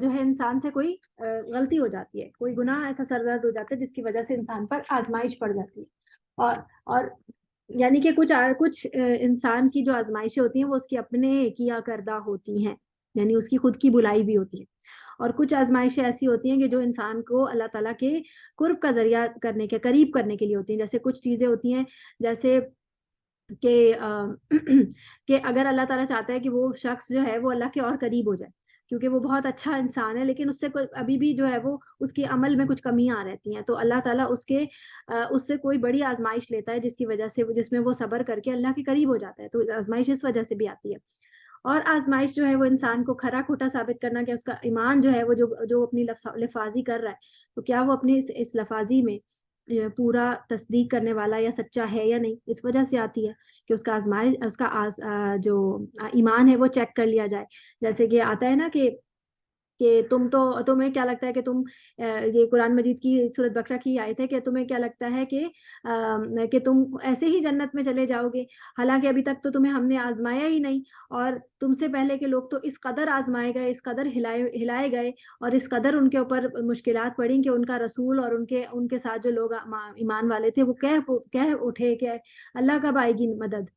جو ہے انسان سے کوئی غلطی ہو جاتی ہے، کوئی گناہ ایسا سرزد ہو جاتا ہے جس کی وجہ سے انسان پر آزمائش پڑ جاتی ہے، اور یعنی کہ کچھ انسان کی جو آزمائشیں ہوتی ہیں وہ اس کی اپنے کیا کردہ ہوتی ہیں، یعنی اس کی خود کی بلائی بھی ہوتی ہے، اور کچھ آزمائشیں ایسی ہوتی ہیں کہ جو انسان کو اللہ تعالیٰ کے قرب کا ذریعہ قریب کرنے کے لیے ہوتی ہیں، جیسے کچھ چیزیں ہوتی ہیں جیسے کہ اگر اللہ تعالیٰ چاہتا ہے کہ وہ شخص جو ہے وہ اللہ کے اور قریب ہو جائے، کیونکہ وہ بہت اچھا انسان ہے لیکن اس سے ابھی بھی جو ہے وہ اس کے عمل میں کچھ کمیاں آ رہتی ہیں، تو اللہ تعالیٰ اس سے کوئی بڑی آزمائش لیتا ہے جس کی وجہ سے جس میں وہ صبر کر کے اللہ کے قریب ہو جاتا ہے، تو آزمائش اس وجہ سے بھی آتی ہے۔ اور آزمائش جو ہے وہ انسان کو کھرا کھوٹا ثابت کرنا کہ اس کا ایمان جو ہے وہ جو اپنی لفاظی کر رہا ہے تو کیا وہ اپنی اس لفاظی میں پورا تصدیق کرنے والا یا سچا ہے یا نہیں، اس وجہ سے آتی ہے کہ اس کا جو ایمان ہے وہ چیک کر لیا جائے، جیسے کہ آتا ہے نا کہ کہ تمہیں کیا لگتا ہے کہ تم یہ قرآن مجید کی سورۃ بقرہ کی آیت ہے کہ تمہیں کیا لگتا ہے کہ تم ایسے ہی جنت میں چلے جاؤ گے، حالانکہ ابھی تک تو تمہیں ہم نے آزمایا ہی نہیں، اور تم سے پہلے کے لوگ تو اس قدر آزمائے گئے، اس قدر ہلائے گئے، اور اس قدر ان کے اوپر مشکلات پڑیں کہ ان کا رسول اور ان کے ساتھ جو لوگ ایمان والے تھے وہ کہہ اٹھے کہ اللہ کب آئے گی مدد،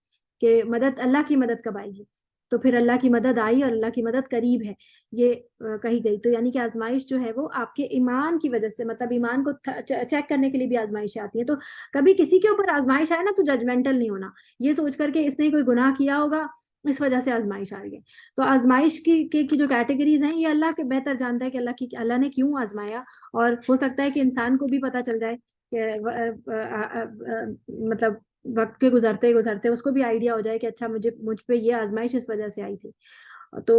کہ مدد، اللہ کی مدد کب آئے گی؟ تو پھر اللہ کی مدد آئی اور اللہ کی مدد قریب ہے، یہ کہی گئی۔ تو یعنی کہ آزمائش جو ہے وہ آپ کے ایمان کی وجہ سے، مطلب ایمان کو چیک کرنے کے لیے بھی آزمائشیں آتی ہیں۔ تو کبھی کسی کے اوپر آزمائش آئے نا تو ججمنٹل نہیں ہونا، یہ سوچ کر کہ اس نے کوئی گناہ کیا ہوگا اس وجہ سے آزمائش آ رہی ہے۔ تو آزمائش کی جو کیٹیگریز ہیں یہ اللہ کے بہتر جانتا ہے کہ اللہ نے کیوں آزمایا، اور ہو سکتا ہے کہ انسان کو بھی پتہ چل جائے کہ مطلب وقت کے گزرتے گزرتے اس کو بھی آئیڈیا ہو جائے کہ اچھا مجھ پہ یہ آزمائش اس وجہ سے آئی تھی۔ تو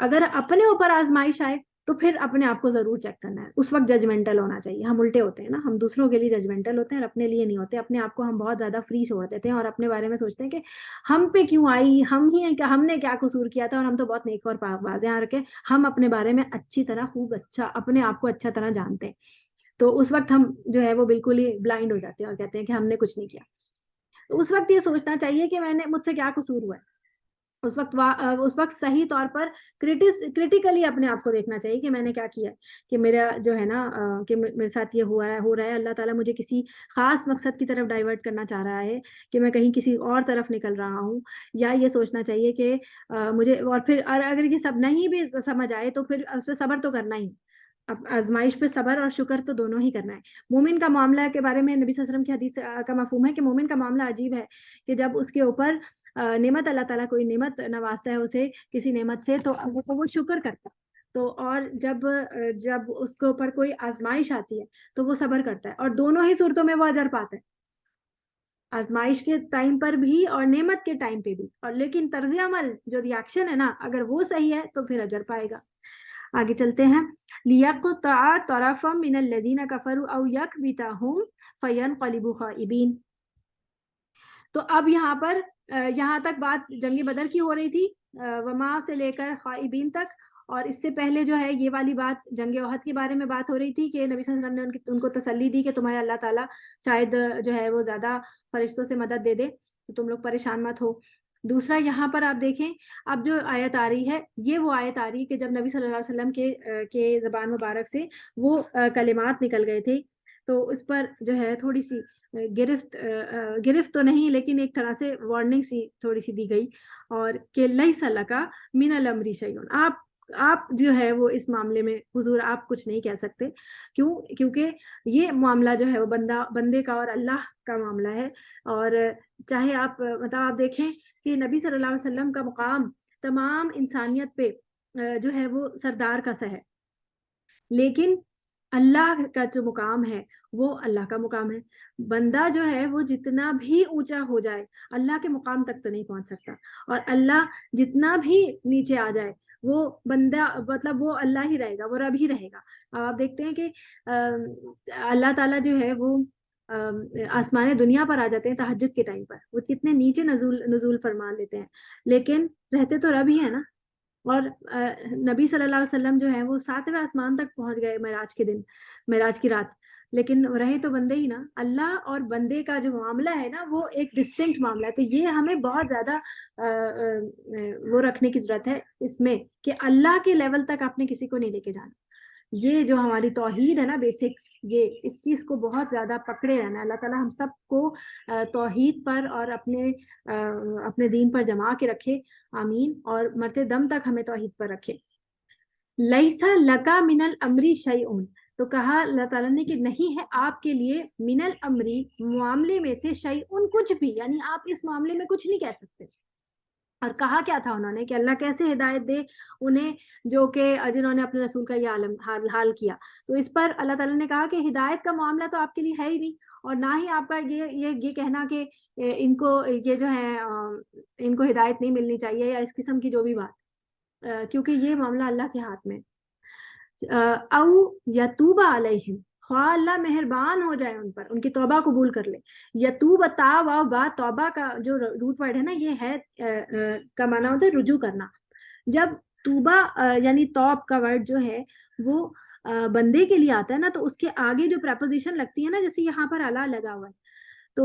اگر اپنے اوپر آزمائش آئے تو پھر اپنے آپ کو ضرور چیک کرنا ہے، اس وقت ججمنٹل ہونا چاہیے۔ ہم الٹے ہوتے ہیں نا، ہم دوسروں کے لیے ججمنٹل ہوتے ہیں اور اپنے لیے نہیں ہوتے، اپنے آپ کو ہم بہت زیادہ فری چھوڑ دیتے ہیں اور اپنے بارے میں سوچتے ہیں کہ ہم پہ کیوں آئی، ہم نے کیا قصور کیا تھا، اور ہم تو بہت نیک اور پاک باز ہیں، یہاں رکھے ہم اپنے بارے میں اچھی طرح خوب اچھا اپنے آپ کو اچھا طرح جانتے ہیں۔ تو اس وقت ہم جو ہے وہ بالکل ہی بلائنڈ ہو جاتے ہیں اور کہتے ہیں کہ ہم نے کچھ نہیں کیا۔ تو اس وقت یہ سوچنا چاہیے کہ مجھ سے کیا قصور ہوا ہے، اس وقت صحیح طور پر کریٹیکلی اپنے آپ کو دیکھنا چاہیے کہ میں نے کیا کیا ہے، کہ میرا جو ہے نا کہ میرے ساتھ یہ ہو رہا ہے، اللہ تعالیٰ مجھے کسی خاص مقصد کی طرف ڈائیورٹ کرنا چاہ رہا ہے کہ میں کہیں کسی اور طرف نکل رہا ہوں، یا یہ سوچنا چاہیے کہ مجھے، اور پھر اگر یہ سب نہیں بھی سمجھ آئے تو پھر اس پہ صبر تو کرنا ہی، اب آزمائش پہ صبر اور شکر تو دونوں ہی کرنا ہے۔ مومن کا معاملہ کے بارے میں نبی صلی اللہ علیہ وسلم کی حدیث کا مفہوم ہے کہ مومن کا معاملہ عجیب ہے، کہ جب اس کے اوپر نعمت، اللہ تعالیٰ کوئی نعمت نوازتا ہے اسے کسی نعمت سے، تو وہ شکر کرتا ہے، تو اور جب اس کے اوپر کوئی آزمائش آتی ہے تو وہ صبر کرتا ہے، اور دونوں ہی صورتوں میں وہ اجر پاتا ہے، آزمائش کے ٹائم پر بھی اور نعمت کے ٹائم پہ بھی، اور لیکن طرز عمل جو ریاکشن ہے نا اگر وہ صحیح ہے تو پھر اجر پائے گا۔ آگے چلتے ہیں، لِيَقْطَعَ طَرَفًا مِنَ الَّذِينَ كَفَرُوا أَوْ يَكْبِتَهُمْ فَيَنْقَلِبُوا خَائِبِينَ۔ تو اب یہاں تک بات جنگ بدر کی ہو رہی تھی، وما سے لے کر خائبین تک، اور اس سے پہلے جو ہے یہ والی بات جنگ احد کے بارے میں بات ہو رہی تھی کہ نبی صلی اللہ علیہ وسلم نے ان کو تسلی دی کہ تمہارے اللہ تعالیٰ شاید جو ہے وہ زیادہ فرشتوں سے مدد دے دے تو تم لوگ پریشان مت ہو۔ دوسرا یہاں پر آپ دیکھیں، اب جو آیت آ رہی ہے یہ وہ آیت آ رہی ہے کہ جب نبی صلی اللہ علیہ وسلم کے زبان مبارک سے وہ کلمات نکل گئے تھے، تو اس پر جو ہے تھوڑی سی گرفت تو نہیں لیکن ایک طرح سے وارننگ سی تھوڑی سی دی گئی، اور کہ لیس لک من الامر شیء، آپ جو ہے وہ اس معاملے میں حضور آپ کچھ نہیں کہہ سکتے، کیونکہ یہ معاملہ جو ہے وہ بندے کا اور اللہ کا معاملہ ہے، اور چاہے آپ آپ دیکھیں کہ نبی صلی اللہ علیہ وسلم کا مقام تمام انسانیت پہ جو ہے وہ سردار کا سا ہے، لیکن اللہ کا جو مقام ہے وہ اللہ کا مقام ہے، بندہ جو ہے وہ جتنا بھی اونچا ہو جائے اللہ کے مقام تک تو نہیں پہنچ سکتا، اور اللہ جتنا بھی نیچے آ جائے وہ بندہ مطلب وہ اللہ ہی رہے گا، وہ رب ہی رہے گا۔ آپ دیکھتے ہیں کہ اللہ تعالیٰ جو ہے وہ آسمان دنیا پر آ جاتے ہیں تہجد کے ٹائم پر، وہ کتنے نیچے نزول فرما لیتے ہیں، لیکن رہتے تو رب ہی ہے نا۔ اور نبی صلی اللہ علیہ وسلم جو ہے وہ 7ویں آسمان تک پہنچ گئے معراج کے دن، معراج کی رات، لیکن رہے تو بندے ہی نا۔ اللہ اور بندے کا جو معاملہ ہے نا وہ ایک ڈسٹنکٹ معاملہ ہے، تو یہ ہمیں بہت زیادہ وہ رکھنے کی ضرورت ہے اس میں کہ اللہ کے لیول تک آپ نے کسی کو نہیں لے کے جانا۔ یہ جو ہماری توحید ہے نا بیسک، یہ اس چیز کو بہت زیادہ پکڑے رہنا ہے۔ اللہ تعالیٰ ہم سب کو توحید پر اور اپنے دین پر جما کے رکھے، آمین، اور مرتے دم تک ہمیں توحید پر رکھے۔ لیسا لکا من الامری شیئون، تو کہا اللہ تعالیٰ نے کہ نہیں ہے آپ کے لیے من الامری معاملے میں سے شیئون کچھ بھی، یعنی آپ اس معاملے میں کچھ نہیں کہہ سکتے۔ اور کہا کیا تھا انہوں نے کہ اللہ کیسے ہدایت دے انہیں جو کہ جنہوں نے اپنے رسول کا یہ حال کیا، تو اس پر اللہ تعالیٰ نے کہا کہ ہدایت کا معاملہ تو آپ کے لیے ہے ہی نہیں، اور نہ ہی آپ کا یہ کہنا کہ ان کو یہ جو ہے ان کو ہدایت نہیں ملنی چاہیے یا اس قسم کی جو بھی بات، کیونکہ یہ معاملہ اللہ کے ہاتھ میں۔ او یتوب علیہم، خواہ اللہ مہربان ہو جائے ان پر، ان کی توبہ قبول کر لے۔ یتوب تا واو با، توبہ کا جو روٹ ورڈ ہے نا یہ ہے کا معنی ہوتا ہے رجوع کرنا۔ جب توبہ یعنی توب کا ورڈ جو ہے وہ بندے کے لیے آتا ہے نا، تو اس کے آگے جو پریپوزیشن لگتی ہے نا، جیسے یہاں پر الا لگا ہوا ہے، تو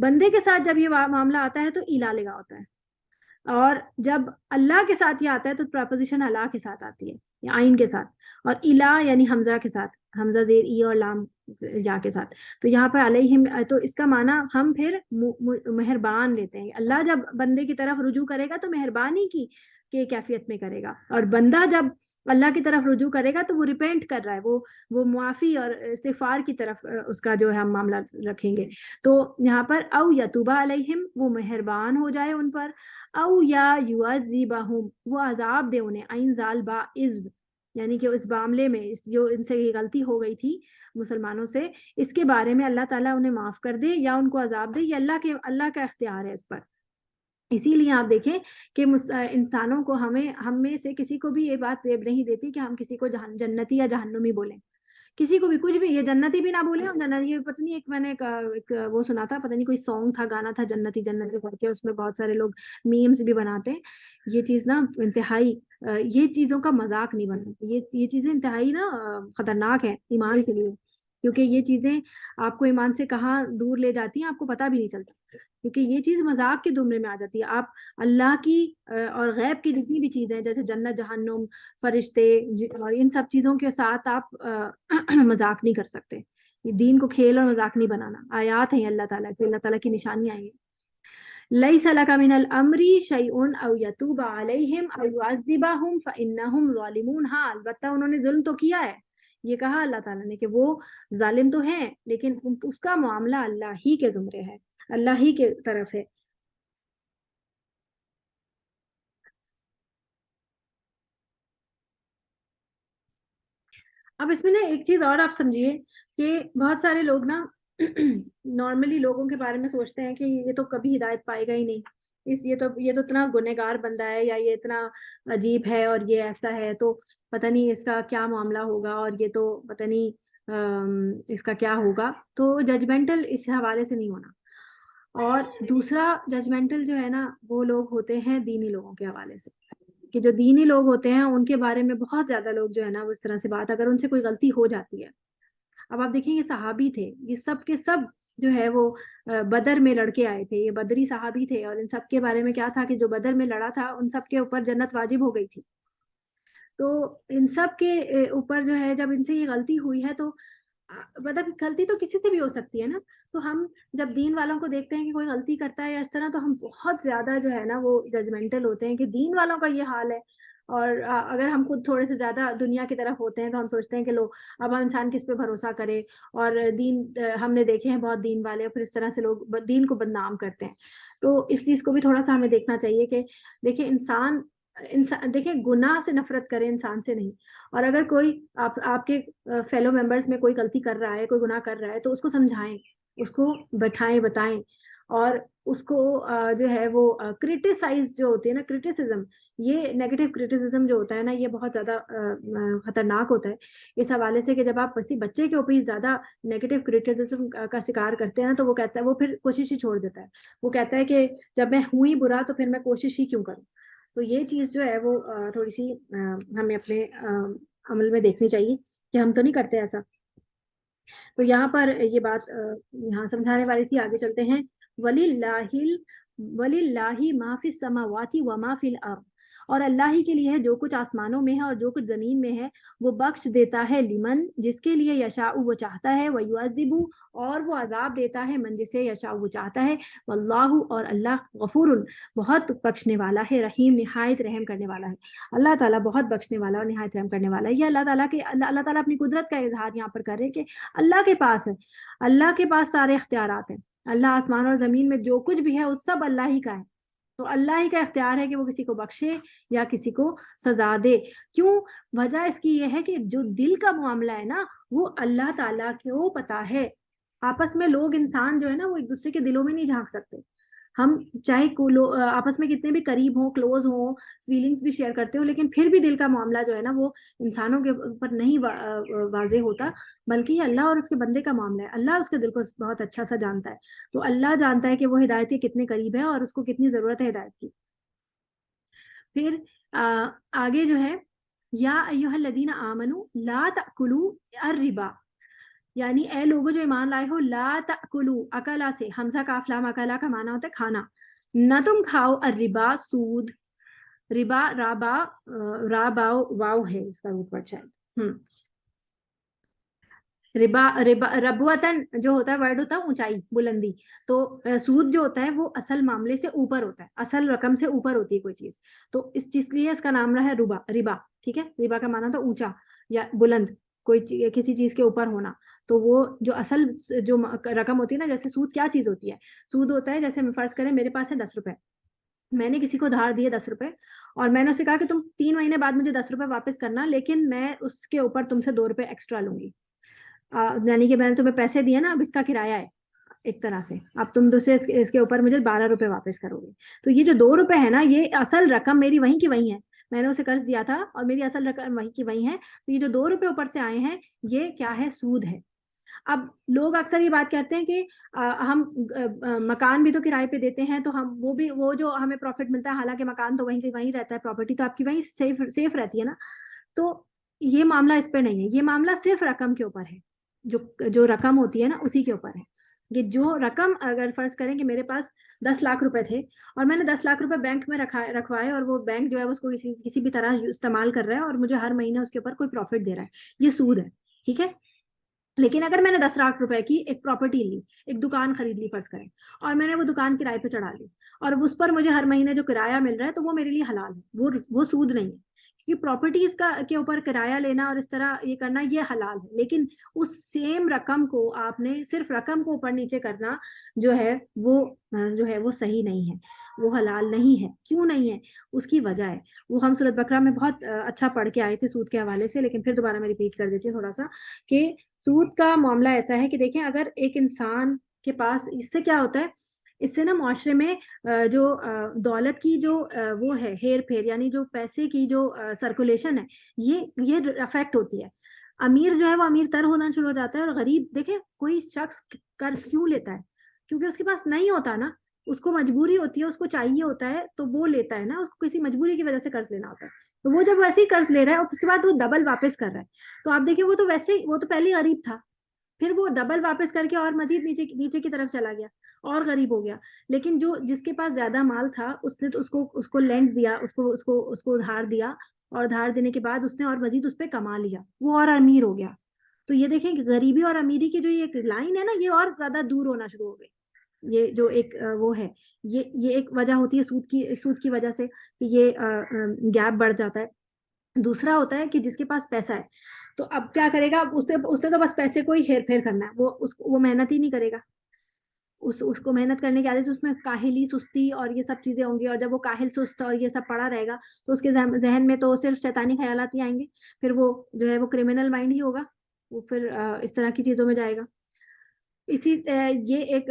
بندے کے ساتھ جب یہ معاملہ آتا ہے تو الا لگا ہوتا ہے، اور جب اللہ کے ساتھ یہ آتا ہے تو پریپوزیشن اللہ کے ساتھ آتی ہے یا آئین کے ساتھ، اور الا یعنی حمزہ کے ساتھ، حمزہ زیر ای اور لام یا کے ساتھ. تو یہاں پر علیہم، تو اس کا معنی ہم پھر مہربان لیتے ہیں. اللہ جب بندے کی طرف رجوع کرے گا تو مہربانی کی کے کیفیت میں کرے گا، اور بندہ جب اللہ کی طرف رجوع کرے گا تو وہ ریپینٹ کر رہا ہے، وہ معافی اور استغفار کی طرف اس کا جو ہے ہم معاملہ رکھیں گے. تو یہاں پر او یتوب علیہم، وہ مہربان ہو جائے ان پر، او یا یعذبہم، وہ عذاب دے انہیں، عین زال با عذب، یعنی کہ اس معاملے میں جو ان سے یہ غلطی ہو گئی تھی مسلمانوں سے، اس کے بارے میں اللہ تعالیٰ انہیں معاف کر دے یا ان کو عذاب دے، یہ اللہ کا اختیار ہے اس پر. اسی لیے آپ دیکھیں کہ انسانوں کو ہم میں سے کسی کو بھی یہ بات زیب نہیں دیتی کہ ہم کسی کو جنتی یا جہنمی بولیں، کسی کو بھی کچھ بھی، یہ جنتی بھی نہ بولیں، اور یہ پتہ نہیں، ایک میں نے ایک وہ سنا تھا، پتہ نہیں کوئی سانگ تھا، گانا تھا، جنتی جنتی کر کے، اس میں بہت سارے لوگ میمز بھی بناتے ہیں. یہ چیز نا انتہائی، یہ چیزوں کا مذاق نہیں بننا، یہ چیزیں انتہائی نا خطرناک ہے ایمان کے لیے، کیونکہ یہ چیزیں آپ کو ایمان سے کہاں دور لے جاتی ہیں آپ کو پتہ بھی نہیں چلتا، کیونکہ یہ چیز مذاق کے زمرے میں آ جاتی ہے. آپ اللہ کی اور غیب کی جتنی بھی چیزیں ہیں، جیسے جنت، جہنم، فرشتے اور ان سب چیزوں کے ساتھ آپ مذاق نہیں کر سکتے. یہ دین کو کھیل اور مذاق نہیں بنانا. آیات ہیں اللہ تعالیٰ کی، اللہ تعالیٰ کی نشانیاں ہیں. لیس لک من الامر شیء او یتوب علیہم او یعذبہم فانہم ظالمون. ہاں البتہ انہوں نے ظلم تو کیا ہے، یہ کہا اللہ تعالیٰ نے کہ وہ ظالم تو ہیں، لیکن اس کا معاملہ اللہ ہی کے زمرے ہے، اللہ ہی کے طرف ہے. اب اس میں نا ایک چیز اور آپ سمجھیے کہ بہت سارے لوگ نا نارملی لوگوں کے بارے میں سوچتے ہیں کہ یہ تو کبھی ہدایت پائے گا ہی نہیں، یہ تو اتنا گنہگار بندہ ہے، یا یہ اتنا عجیب ہے، اور یہ ایسا ہے، تو پتہ نہیں اس کا کیا معاملہ ہوگا، اور یہ تو پتہ نہیں اس کا کیا ہوگا. تو ججمنٹل اس حوالے سے نہیں ہونا. اور دوسرا ججمنٹل جو ہے نا وہ لوگ ہوتے ہیں دینی لوگوں کے حوالے سے، کہ جو دینی لوگ ہوتے ہیں ان کے بارے میں بہت زیادہ لوگ جو ہے نا وہ اس طرح سے بات، اگر ان سے کوئی غلطی ہو جاتی ہے. اب آپ دیکھیں یہ صحابی تھے، یہ سب کے سب جو ہے وہ بدر میں لڑکے آئے تھے، یہ بدری صحابی تھے، اور ان سب کے بارے میں کیا تھا کہ جو بدر میں لڑا تھا ان سب کے اوپر جنت واجب ہو گئی تھی. تو ان سب کے اوپر جو ہے جب ان سے یہ غلطی ہوئی ہے، تو مطلب غلطی تو کسی سے بھی ہو سکتی ہے نا، تو ہم جب دین والوں کو دیکھتے ہیں کہ کوئی غلطی کرتا ہے یا اس طرح، تو ہم بہت زیادہ جو ہے نا وہ ججمنٹل ہوتے ہیں کہ دین والوں کا یہ حال ہے. اور اگر ہم خود تھوڑے سے زیادہ دنیا کی طرف ہوتے ہیں تو ہم سوچتے ہیں کہ لو اب انسان کس پہ بھروسہ کرے، اور دین ہم نے دیکھے ہیں بہت دین والے، اور پھر اس طرح سے لوگ دین کو بدنام کرتے ہیں. تو اس چیز کو بھی تھوڑا سا ہمیں دیکھنا چاہیے کہ دیکھیں انسان دیکھیں گناہ سے نفرت کرے، انسان سے نہیں. اور اگر کوئی آپ کے فیلو ممبرس میں کوئی غلطی کر رہا ہے، کوئی گناہ کر رہا ہے، تو اس کو سمجھائیں، اس کو بٹھائیں، بتائیں، اور اس کو جو ہے وہ کرٹیسائز جو ہوتی ہے نا، کرٹیسزم، یہ نیگیٹو کرٹیسزم جو ہوتا ہے نا، یہ بہت زیادہ خطرناک ہوتا ہے اس حوالے سے کہ جب آپ کسی بچے کے اوپر زیادہ نیگیٹو کرٹیسزم کا شکار کرتے ہیں نا، تو وہ کہتا ہے، وہ پھر کوشش ہی چھوڑ دیتا ہے. وہ کہتا ہے کہ جب میں ہوں ہی برا تو پھر میں کوشش ہی کیوں کروں. تو یہ چیز جو ہے وہ تھوڑی سی ہمیں اپنے عمل میں دیکھنی چاہیے کہ ہم تو نہیں کرتے ایسا. تو یہاں پر یہ بات یہاں سمجھانے والی تھی. آگے چلتے ہیں. وَلِلَّهِ مَا فِي السَّمَاوَاتِ وَمَا فِي الْأَرْضِ، اور اللہ ہی کے لیے ہے جو کچھ آسمانوں میں ہے اور جو کچھ زمین میں ہے. وہ بخش دیتا ہے لمن، جس کے لیے یشاء وہ چاہتا ہے، وَيُعَذِّبُ اور وہ عذاب دیتا ہے من، جسے یشاء وہ چاہتا ہے. واللہ اور اللہ غفور بہت بخشنے والا ہے، رحیم نہایت رحم کرنے والا ہے. اللہ تعالیٰ بہت بخشنے والا اور نہایت رحم کرنے والا ہے. یہ اللہ تعالیٰ اپنی قدرت کا اظہار یہاں پر کر رہے کہ اللہ کے پاس ہے، اللہ کے پاس سارے اختیارات ہیں. اللہ آسمان اور زمین میں جو کچھ بھی ہے وہ سب اللہ ہی کا ہے. تو اللہ ہی کا اختیار ہے کہ وہ کسی کو بخشے یا کسی کو سزا دے. کیوں؟ وجہ اس کی یہ ہے کہ جو دل کا معاملہ ہے نا وہ اللہ تعالیٰ کو پتا ہے. آپس میں لوگ انسان جو ہے نا وہ ایک دوسرے کے دلوں میں نہیں جھانک سکتے. ہم چاہے آپس میں کتنے بھی قریب ہوں، کلوز ہوں، فیلنگز بھی شیئر کرتے ہو، لیکن پھر بھی دل کا معاملہ جو ہے نا وہ انسانوں کے اوپر نہیں واضح ہوتا، بلکہ یہ اللہ اور اس کے بندے کا معاملہ ہے. اللہ اس کے دل کو بہت اچھا سا جانتا ہے. تو اللہ جانتا ہے کہ وہ ہدایت کے کتنے قریب ہے اور اس کو کتنی ضرورت ہے ہدایت کی. پھر آگے جو ہے یا ایھا الذین آمنوا لا تأکلوا الربا، یعنی اے لوگوں جو ایمان لائے ہو، لا تأکلوا، اکلا سے حمزہ کاف لام اکلا کا معنی ہوتا ہے کھانا، نہ تم کھاؤ الربا سود، ربا رابا رابا واو ہے اس کا روٹ ورڈ شاید، ربا ربا ربوتن جو ہوتا ہے ورڈ ہوتا ہے اونچائی بلندی، تو سود جو ہوتا ہے وہ اصل معاملے سے اوپر ہوتا ہے، اصل رقم سے اوپر ہوتی ہے کوئی چیز، تو اس چیز کے لیے اس کا نام رہا ہے ربا، ربا ٹھیک ہے، ربا کا معنی تھا اونچا یا بلند، کوئی کسی چیز کے اوپر ہونا، تو وہ جو اصل جو رقم ہوتی ہے نا، جیسے سود کیا چیز ہوتی ہے، سود ہوتا ہے جیسے فرض کریں میرے پاس ہے 10 روپے، میں نے کسی کو دھار دیے 10 روپے، اور میں نے اسے کہا کہ تم 3 مہینے بعد مجھے 10 روپے واپس کرنا، لیکن میں اس کے اوپر تم سے 2 روپے ایکسٹرا لوں گی، یعنی کہ میں نے تمہیں پیسے دیے نا، اب اس کا کرایہ ہے ایک طرح سے، اب تم دوسرے اس کے اوپر مجھے 12 روپے واپس کرو گے، تو یہ جو 2 روپے ہے نا، یہ اصل رقم میری وہیں کی وہیں ہے، میں نے اسے قرض دیا تھا اور میری اصل رقم وہیں کی وہیں ہے، تو یہ جو 2 روپے اوپر سے آئے ہیں یہ کیا ہے، سود ہے۔ اب لوگ اکثر یہ بات کہتے ہیں کہ ہم مکان بھی تو کرائے پہ دیتے ہیں، تو ہم وہ جو ہمیں پروفٹ ملتا ہے، حالانکہ مکان تو وہیں کی وہیں رہتا ہے، پراپرٹی تو آپ کی وہیں سیف رہتی ہے نا، تو یہ معاملہ اس پہ نہیں ہے، یہ معاملہ صرف رقم کے اوپر ہے، جو رقم ہوتی ہے نا اسی کے اوپر ہے، کہ جو رقم اگر فرض کریں کہ میرے پاس 10 لاکھ روپے تھے اور میں نے 10 لاکھ روپے بینک میں رکھوائے، اور وہ بینک جو ہے اس کو کسی بھی طرح استعمال کر رہا ہے اور مجھے ہر مہینے اس کے اوپر کوئی پروفٹ دے رہا ہے، یہ سود ہے، ٹھیک ہے۔ لیکن اگر میں نے 10 لاکھ روپے کی ایک پراپرٹی لی، ایک دکان خرید لی فرض کریں، اور میں نے وہ دکان کرائے پہ چڑھا لی، اور اس پر مجھے ہر مہینے جو کرایہ مل رہا ہے، تو وہ میرے لیے حلال ہے، وہ سود نہیں ہے، کیونکہ پراپرٹیز کے اوپر کرایہ لینا اور اس طرح یہ کرنا یہ حلال ہے، لیکن اس سیم رقم کو آپ نے صرف رقم کو اوپر نیچے کرنا جو ہے وہ صحیح نہیں ہے، وہ حلال نہیں ہے، کیوں نہیں ہے، اس کی وجہ ہے، وہ ہم سورۃ بقرہ میں بہت اچھا پڑھ کے آئے تھے سود کے حوالے سے، لیکن پھر دوبارہ میں ریپیٹ کر دیتی ہوں تھوڑا سا، کہ سود کا معاملہ ایسا ہے کہ دیکھیں اگر ایک انسان کے پاس، اس سے کیا ہوتا ہے، اس سے نا معاشرے میں جو دولت کی جو وہ ہے ہیر پھیر، یعنی جو پیسے کی جو سرکولیشن ہے، یہ افیکٹ ہوتی ہے، امیر جو ہے وہ امیر تر ہونا شروع ہو جاتا ہے، اور غریب، دیکھیں کوئی شخص قرض کیوں لیتا ہے، کیونکہ اس کے پاس نہیں ہوتا نا، اس کو مجبوری ہوتی ہے، اس کو چاہیے ہوتا ہے تو وہ لیتا ہے نا، اس کو کسی مجبوری کی وجہ سے قرض لینا ہوتا ہے، تو وہ جب ویسے ہی قرض لے رہا ہے اور اس کے بعد وہ ڈبل واپس کر رہا ہے، تو آپ دیکھیں وہ تو ویسے وہ تو پہلے غریب تھا، پھر وہ ڈبل واپس کر کے اور مزید نیچے کی طرف چلا گیا اور غریب ہو گیا، لیکن جس کے پاس زیادہ مال تھا اس نے تو اس کو لینڈ دیا، اس کو ادھار دیا، اور ادھار دینے کے بعد اس نے اور مزید اس پہ کما لیا، وہ اور امیر ہو گیا، تو یہ دیکھیں کہ غریبی اور امیری کی جو یہ لائن ہے نا، یہ اور زیادہ دور ہونا شروع ہو گئی، یہ جو ایک وہ ہے، یہ ایک وجہ ہوتی ہے سود کی وجہ سے کہ یہ گیپ بڑھ جاتا ہے۔ دوسرا ہوتا ہے کہ جس کے پاس پیسہ ہے تو اب کیا کرے گا، اس نے تو بس پیسے کو ہی ہیر پھیر کرنا ہے، وہ محنت ہی نہیں کرے گا، اس کو محنت کرنے کی عادت سے اس میں کاہلی، سستی اور یہ سب چیزیں ہوں گی، اور جب وہ کاہل سست اور یہ سب پڑا رہے گا تو اس کے ذہن میں تو صرف شیطانی خیالات ہی آئیں گے، پھر وہ جو ہے وہ کرمنل مائنڈ ہی ہوگا، وہ پھر اس طرح کی چیزوں میں جائے گا۔ یہ ایک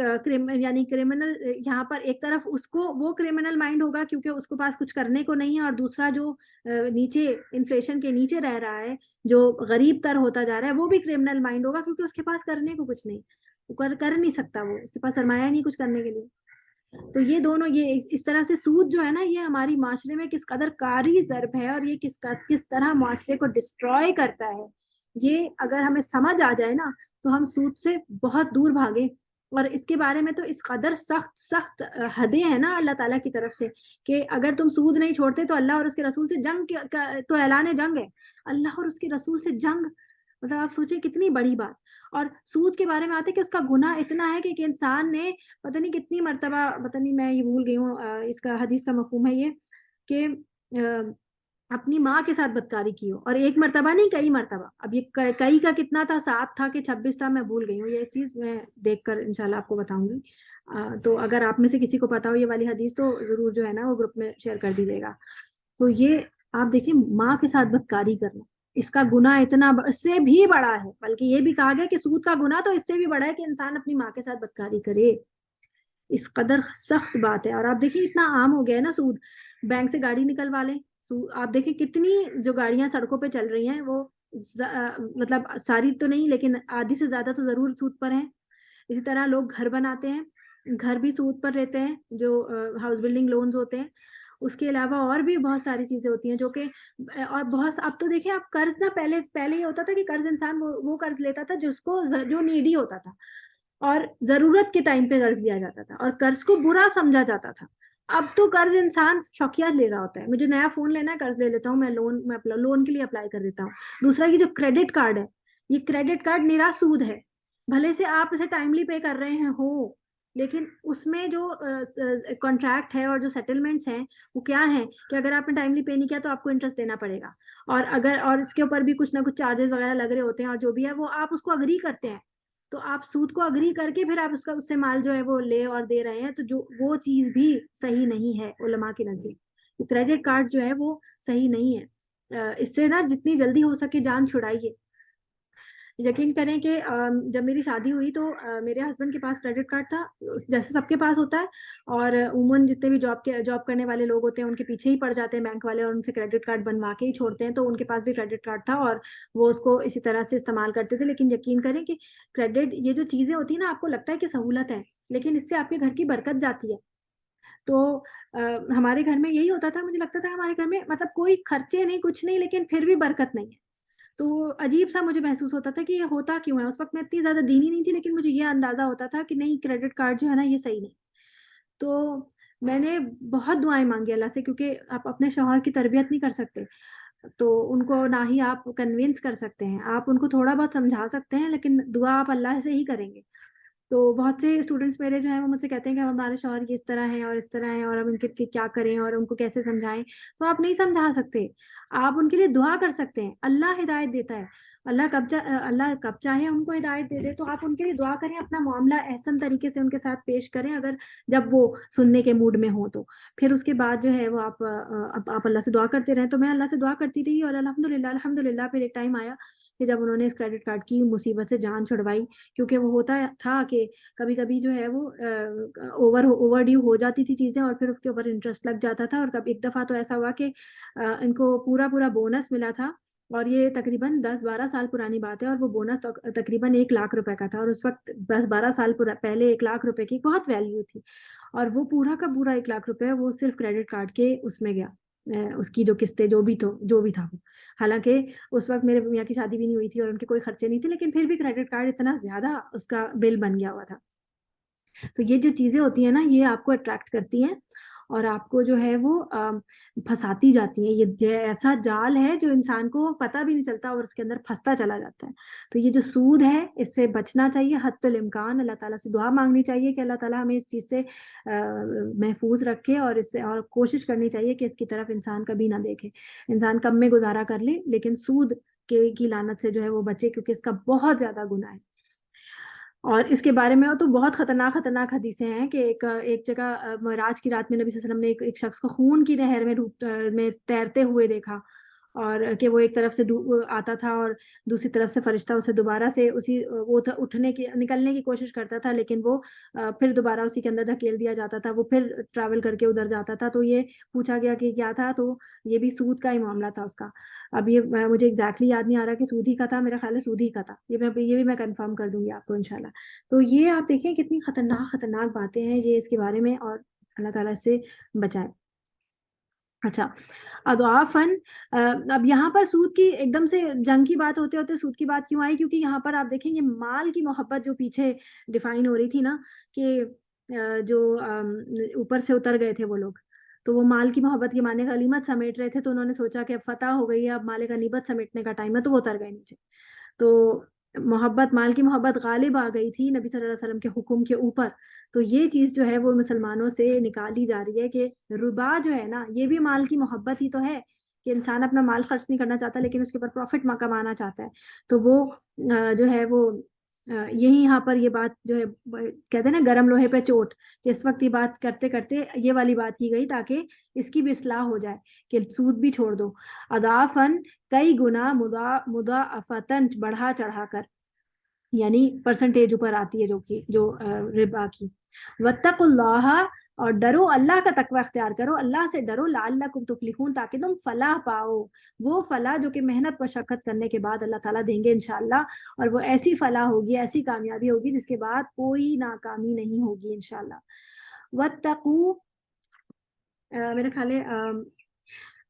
یعنی کرمنل، یہاں پر ایک طرف اس کو وہ کرمنل مائنڈ ہوگا کیونکہ اس کے پاس کچھ کرنے کو نہیں ہے، اور دوسرا جو نیچے انفلیشن کے نیچے رہ رہا ہے، جو غریب تر ہوتا جا رہا ہے، وہ بھی کرمنل مائنڈ ہوگا کیونکہ اس کے پاس کرنے کو کچھ نہیں، وہ کر نہیں سکتا، وہ اس کے پاس سرمایہ نہیں کچھ کرنے کے لیے، تو یہ دونوں، یہ اس طرح سے سود جو ہے نا، یہ ہماری معاشرے میں کس قدر کاری ضرب ہے، اور یہ کس طرح معاشرے کو ڈسٹروائے کرتا ہے، یہ اگر ہمیں سمجھ آ جائے نا تو ہم سود سے بہت دور بھاگیں، اور اس کے بارے میں تو اس قدر سخت حدیں ہیں نا اللہ تعالیٰ کی طرف سے، کہ اگر تم سود نہیں چھوڑتے تو اللہ اور اس کے رسول سے جنگ، تو اعلان جنگ ہے، اللہ اور اس کے رسول سے جنگ، مطلب آپ سوچیں کتنی بڑی بات۔ اور سود کے بارے میں آتے کہ اس کا گناہ اتنا ہے کہ انسان نے پتہ نہیں کتنی مرتبہ، پتہ نہیں میں یہ بھول گئی ہوں، اس کا حدیث کا مفہوم ہے یہ کہ اپنی ماں کے ساتھ بدکاری کی ہو، اور ایک مرتبہ نہیں، کئی مرتبہ، اب یہ کئی کا کتنا تھا، 7 تھا کہ 26 تھا، میں بھول گئی ہوں، یہ چیز میں دیکھ کر انشاءاللہ آپ کو بتاؤں گی، تو اگر آپ میں سے کسی کو پتا ہو یہ والی حدیث تو ضرور جو ہے نا وہ گروپ میں شیئر کر دیجیے گا۔ تو یہ آپ دیکھیں ماں کے ساتھ بدکاری کرنا، اس کا گناہ اتنا اس سے بھی بڑا ہے، بلکہ یہ بھی کہا گیا کہ سود کا گناہ تو اس سے بھی بڑا ہے کہ انسان اپنی ماں کے ساتھ بدکاری کرے، اس قدر سخت بات ہے۔ اور آپ دیکھیں اتنا عام ہو گیا ہے نا سود، بینک سے گاڑی نکلوا لیں، آپ دیکھیں کتنی جو گاڑیاں سڑکوں پہ چل رہی ہیں وہ مطلب ساری تو نہیں لیکن آدھی سے زیادہ تو ضرور سود پر ہیں۔ اسی طرح لوگ گھر بناتے ہیں، گھر بھی سود پر لیتے ہیں، جو ہاؤس بلڈنگ لونز ہوتے ہیں، اس کے علاوہ اور بھی بہت ساری چیزیں ہوتی ہیں جو کہ اور بہت اب تو دیکھیں آپ قرض نہ پہلے یہ ہوتا تھا کہ قرض انسان وہ قرض لیتا تھا جس کو جو نیڈی ہوتا تھا اور ضرورت کے ٹائم پہ قرض لیا جاتا تھا اور قرض کو برا سمجھا جاتا تھا. اب تو قرض انسان شوقیات لے رہا ہوتا ہے, مجھے نیا فون لینا ہے قرض لے لیتا ہوں میں لون کے لیے اپلائی کر دیتا ہوں. دوسرا یہ جو کریڈٹ کارڈ ہے, یہ کریڈٹ کارڈ نرا سود ہے. بھلے سے آپ اسے ٹائملی پے کر رہے ہیں ہو, لیکن اس میں جو کانٹریکٹ ہے اور جو سیٹلمنٹس ہیں وہ کیا ہے کہ اگر آپ نے ٹائملی پے نہیں کیا تو آپ کو انٹرسٹ دینا پڑے گا, اور اس کے اوپر بھی کچھ نہ کچھ چارجز وغیرہ لگ رہے ہوتے ہیں, اور جو بھی ہے وہ آپ اس کو اگری کرتے ہیں. تو آپ سود کو اگری کر کے پھر آپ اس سے مال جو ہے وہ لے اور دے رہے ہیں, تو جو وہ چیز بھی صحیح نہیں ہے علماء کے نزدیک. کریڈٹ کارڈ جو ہے وہ صحیح نہیں ہے. اس سے نا جتنی جلدی ہو سکے جان چھڑائیے. یقین کریں کہ جب میری شادی ہوئی تو میرے ہسبینڈ کے پاس کریڈٹ کارڈ تھا, جیسے سب کے پاس ہوتا ہے, اور عموماً جتنے بھی جاب کرنے والے لوگ ہوتے ہیں ان کے پیچھے ہی پڑ جاتے ہیں بینک والے اور ان سے کریڈٹ کارڈ بنوا کے ہی چھوڑتے ہیں. تو ان کے پاس بھی کریڈٹ کارڈ تھا اور وہ اس کو اسی طرح سے استعمال کرتے تھے. لیکن یقین کریں کہ کریڈٹ یہ جو چیزیں ہوتی ہیں نا, آپ کو لگتا ہے کہ سہولت ہے, لیکن اس سے آپ کے گھر کی برکت جاتی ہے. تو ہمارے گھر میں یہی ہوتا تھا, مجھے لگتا تھا ہمارے گھر میں مطلب کوئی خرچے نہیں کچھ نہیں, لیکن پھر بھی برکت نہیں ہے. تو عجیب سا مجھے محسوس ہوتا تھا کہ یہ ہوتا کیوں ہے. اس وقت میں اتنی زیادہ دینی نہیں تھی, لیکن مجھے یہ اندازہ ہوتا تھا کہ نہیں کریڈٹ کارڈ جو ہے نا یہ صحیح نہیں. تو میں نے بہت دعائیں مانگی اللہ سے, کیونکہ آپ اپنے شوہر کی تربیت نہیں کر سکتے, تو ان کو نہ ہی آپ کنوینس کر سکتے ہیں, آپ ان کو تھوڑا بہت سمجھا سکتے ہیں, لیکن دعا آپ اللہ سے ہی کریں گے. تو بہت سے اسٹوڈنٹس میرے جو ہیں وہ مجھ سے کہتے ہیں کہ ہمارے شوہر یہ اس طرح ہیں اور اس طرح ہیں, اور اب ان کے کیا کریں اور ان کو کیسے سمجھائیں. تو آپ نہیں سمجھا سکتے, آپ ان کے لیے دعا کر سکتے ہیں. اللہ ہدایت دیتا ہے, اللہ کب چاہے ان کو ہدایت دے دے. تو آپ ان کے لیے دعا کریں, اپنا معاملہ احسن طریقے سے ان کے ساتھ پیش کریں, اگر جب وہ سننے کے موڈ میں ہوں تو. پھر اس کے بعد جو ہے وہ آپ اللہ سے دعا کرتے رہیں. تو میں اللہ سے دعا کرتی رہی, اور الحمدللہ پھر ایک ٹائم آیا کہ جب انہوں نے اس کریڈٹ کارڈ کی مصیبت سے جان چھڑوائی. کیونکہ وہ ہوتا تھا کہ کبھی کبھی جو ہے وہ اوور ڈیو ہو جاتی تھی چیزیں, اور پھر اس کے اوپر انٹرسٹ لگ جاتا تھا. اور کبھی ایک دفعہ تو ایسا ہوا کہ ان کو پورا بونس ملا تھا, اور یہ تقریباً 10-12 سال پرانی بات ہے, اور وہ بونس تقریباً 1 لاکھ روپے کا تھا. اور اس وقت 10-12 سال پہلے 1 لاکھ روپے کی بہت ویلیو تھی, اور وہ پورا کا پورا 1 لاکھ روپے وہ صرف کریڈٹ کارڈ کے اس میں گیا, اس کی جو قسطیں جو بھی تھا. حالانکہ اس وقت میرے میاں کی شادی بھی نہیں ہوئی تھی اور ان کے کوئی خرچے نہیں تھے, لیکن پھر بھی کریڈٹ کارڈ اتنا زیادہ اس کا بل بن گیا ہوا تھا. تو یہ جو چیزیں ہوتی ہیں نا, یہ آپ کو اٹریکٹ کرتی ہیں اور آپ کو جو ہے وہ پھنساتی جاتی ہیں. یہ ایسا جال ہے جو انسان کو پتہ بھی نہیں چلتا اور اس کے اندر پھنستا چلا جاتا ہے. تو یہ جو سود ہے اس سے بچنا چاہیے حتی الامکان. اللہ تعالیٰ سے دعا مانگنی چاہیے کہ اللہ تعالیٰ ہمیں اس چیز سے محفوظ رکھے, اور اس سے اور کوشش کرنی چاہیے کہ اس کی طرف انسان کبھی نہ دیکھے. انسان کم میں گزارا کر لے, لیکن سود کی لعنت سے جو ہے وہ بچے, کیونکہ اس کا بہت زیادہ گناہ ہے. اور اس کے بارے میں تو بہت خطرناک حدیثیں ہیں کہ ایک جگہ معراج کی رات میں نبی صلی اللہ علیہ وسلم نے ایک شخص کو خون کی نہر میں تیرتے ہوئے دیکھا, اور کہ وہ ایک طرف سے آتا تھا اور دوسری طرف سے فرشتہ اسے دوبارہ سے وہ نکلنے کی کوشش کرتا تھا, لیکن وہ پھر دوبارہ اسی کے اندر دھکیل دیا جاتا تھا, وہ پھر ٹریول کر کے ادھر جاتا تھا. تو یہ پوچھا گیا کہ کیا تھا, تو یہ بھی سود کا ہی معاملہ تھا اس کا. اب یہ مجھے ایگزیکٹلی یاد نہیں آ رہا کہ سود ہی کا تھا, میرا خیال ہے سود ہی کا تھا. یہ بھی میں کنفرم کر دوں گی آپ کو انشاءاللہ. تو یہ آپ دیکھیں کتنی خطرناک باتیں ہیں یہ اس کے بارے میں, اور اللہ تعالیٰ اس سے بچائے. اچھا, اضعافاً, اب یہاں پر سود کی ایک دم سے جنگ کی بات ہوتے ہوتے سود کی بات کیوں آئی؟ کیونکہ یہاں پر آپ دیکھیں یہ مال کی محبت جو پیچھے ڈیفائن ہو رہی تھی نا, کہ جو اوپر سے اتر گئے تھے وہ لوگ, تو وہ مال کی محبت کے معنی غنیمت سمیٹ رہے تھے, تو انہوں نے سوچا کہ اب فتح ہو گئی ہے, اب مال غنیمت سمیٹنے کا ٹائم ہے, تو وہ اتر گئے نیچے. تو مال کی محبت غالب آ گئی تھی نبی صلی اللہ علیہ وسلم کے حکم کے اوپر. تو یہ چیز جو ہے وہ مسلمانوں سے نکالی جا رہی ہے کہ ربا جو ہے نا, یہ بھی مال کی محبت ہی تو ہے, کہ انسان اپنا مال خرچ نہیں کرنا چاہتا لیکن اس کے اوپر پروفٹ کمانا چاہتا ہے. تو وہ جو ہے وہ یہی یہاں پر یہ بات جو ہے کہتے ہیں نا گرم لوہے پہ چوٹ, کہ اس وقت یہ بات کرتے کرتے یہ والی بات کی گئی تاکہ اس کی بھی اصلاح ہو جائے کہ سود بھی چھوڑ دو. اضعافاً, کئی گنا, مضاعفتاً, بڑھا چڑھا کر, یعنی پرسنٹیج اوپر آتی ہے جو ربا کی. واتقوا اللہ, اور ڈرو, اللہ کا تقوی اختیار کرو, اللہ سے ڈرو, لعلکم تفلحون, تاکہ تم فلاح پاؤ. وہ فلاح جو کہ محنت مشقت کرنے کے بعد اللہ تعالیٰ دیں گے انشاءاللہ, اور وہ ایسی فلاح ہوگی, ایسی کامیابی ہوگی جس کے بعد کوئی ناکامی نہیں ہوگی انشاءاللہ. واتقوا, میرا خیال ہے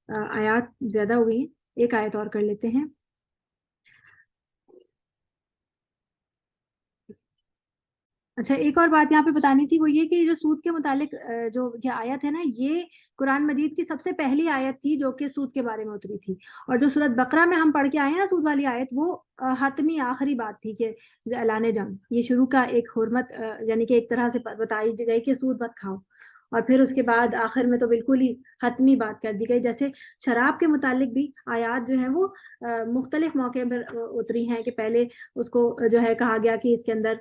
آیات زیادہ ہو گئی ہیں، ایک آیت اور کر لیتے ہیں. اچھا، ایک اور بات یہاں پہ بتانی تھی، وہ یہ کہ جو سود کے متعلق جو یہ آیت ہے نا، یہ قرآن مجید کی سب سے پہلی آیت تھی جو کہ سود کے بارے میں اتری تھی. اور جو سورۃ بقرہ میں ہم پڑھ کے آئے ہیں نا سود والی آیت، وہ حتمی آخری بات تھی کہ اعلان جنگ، یہ شروع کا ایک حرمت یعنی کہ ایک طرح سے بتائی گئی کہ سود مت کھاؤ. اور پھر اس کے بعد آخر میں تو بالکل ہی حتمی بات کر دی گئی. جیسے شراب کے متعلق بھی آیات جو ہیں وہ مختلف موقع پر اتری ہیں کہ پہلے اس کو جو ہے کہا گیا کہ اس کے اندر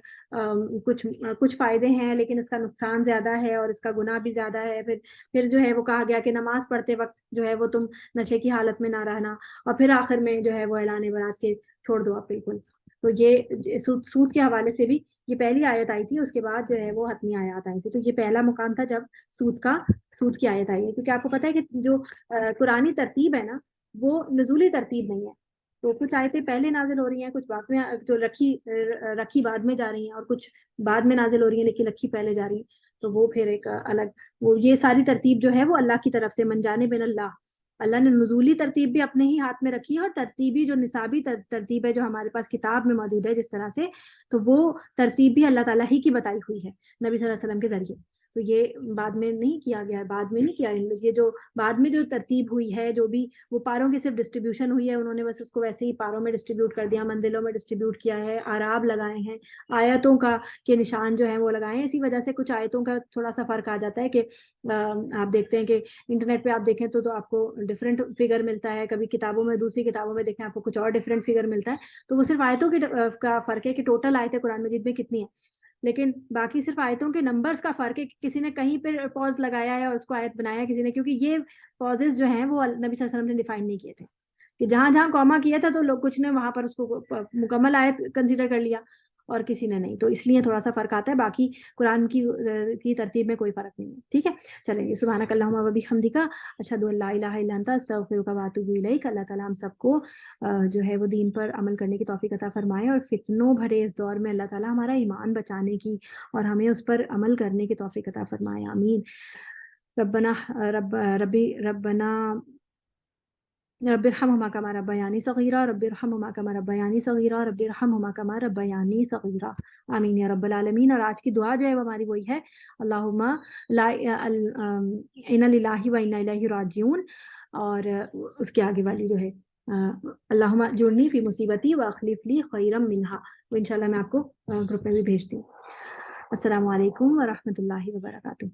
کچھ فائدے ہیں لیکن اس کا نقصان زیادہ ہے اور اس کا گناہ بھی زیادہ ہے. پھر جو ہے وہ کہا گیا کہ نماز پڑھتے وقت جو ہے وہ تم نشے کی حالت میں نہ رہنا. اور پھر آخر میں جو ہے وہ اعلان برات کے چھوڑ دو آپ بالکل. تو یہ سود کے حوالے سے بھی یہ پہلی آیت آئی تھی، اس کے بعد جو ہے وہ حتمی آیات آئی تھی. تو یہ پہلا مقام تھا جب سود کی آیت آئی ہے. کیونکہ آپ کو پتہ ہے کہ جو قرآنی ترتیب ہے نا، وہ نزولی ترتیب نہیں ہے. تو کچھ آیتیں پہلے نازل ہو رہی ہیں، کچھ بعد میں جو رکھی بعد میں جا رہی ہیں، اور کچھ بعد میں نازل ہو رہی ہیں لیکن رکھی پہلے جا رہی ہیں. تو وہ پھر ایک الگ، وہ یہ ساری ترتیب جو ہے وہ اللہ کی طرف سے، من جانب اللہ. اللہ نے نزولی ترتیب بھی اپنے ہی ہاتھ میں رکھی ہے، اور ترتیبی جو نصابی ترتیب ہے جو ہمارے پاس کتاب میں موجود ہے جس طرح سے، تو وہ ترتیب بھی اللہ تعالیٰ ہی کی بتائی ہوئی ہے نبی صلی اللہ علیہ وسلم کے ذریعے. تو یہ بعد میں نہیں کیا گیا، بعد میں نہیں کیا. یہ جو بعد میں جو ترتیب ہوئی ہے، جو بھی وہ پاروں کی صرف ڈسٹریبیوشن ہوئی ہے، انہوں نے بس اس کو ویسے ہی پاروں میں ڈسٹریبیوٹ کر دیا، منزلوں میں ڈسٹریبیوٹ کیا ہے، آراب لگائے ہیں، آیتوں کا کے نشان جو ہیں وہ لگائے ہیں. اسی وجہ سے کچھ آیتوں کا تھوڑا سا فرق آ جاتا ہے کہ آپ دیکھتے ہیں کہ انٹرنیٹ پہ آپ دیکھیں تو آپ کو ڈفرینٹ فگر ملتا ہے، کبھی کتابوں میں، دوسری کتابوں میں دیکھیں آپ کو کچھ اور ڈفرینٹ فگر ملتا ہے. تو وہ صرف آیتوں کا فرق ہے کہ ٹوٹل آیتیں قرآن مجید میں کتنی ہیں، لیکن باقی صرف آیتوں کے نمبرز کا فرق ہے کہ کسی نے کہیں پہ پوز لگایا ہے اور اس کو آیت بنایا ہے کسی نے. کیونکہ یہ پوزز جو ہیں وہ نبی صلی اللہ علیہ وسلم نے ڈیفائن نہیں کیے تھے، کہ جہاں جہاں کوما کیا تھا تو لوگ کچھ نے وہاں پر اس کو مکمل آیت کنسیڈر کر لیا اور کسی نے نہیں. تو اس لیے تھوڑا سا فرق آتا ہے، باقی قرآن کی ترتیب میں کوئی فرق نہیں ہے. ٹھیک ہے، چلیں گے. سبحانک اللہم و بحمدک، اشہد ان لا الہ الا انت، استغفرک و اتوب الیک. اللہ تعالیٰ ہم سب کو جو ہے وہ دین پر عمل کرنے کی توفیق عطا فرمائے، اور فتنوں بھرے اس دور میں اللہ تعالیٰ ہمارا ایمان بچانے کی اور ہمیں اس پر عمل کرنے کی توفیق عطا فرمائے. آمین. ربنا ربنا رب ارحمهما كما ربياني صغيرا، رب ارحمهما كما ربياني صغيرا، رب ارحمهما كما ربياني صغيرا. آمین یا رب العالمین. اور آج کی دعا جو ہے وہ ہماری وہی ہے، اللہم لا انا للہ و انا الیہ راجعون. اور اس کے آگے والی جو ہے اللہم اجرنی فی مصیبتی واخلف لی خیرا منہا، وہ انشاءاللہ میں آپ کو گروپ میں بھی بھیجتی ہوں. السلام علیکم ورحمۃ اللہ وبرکاتہ.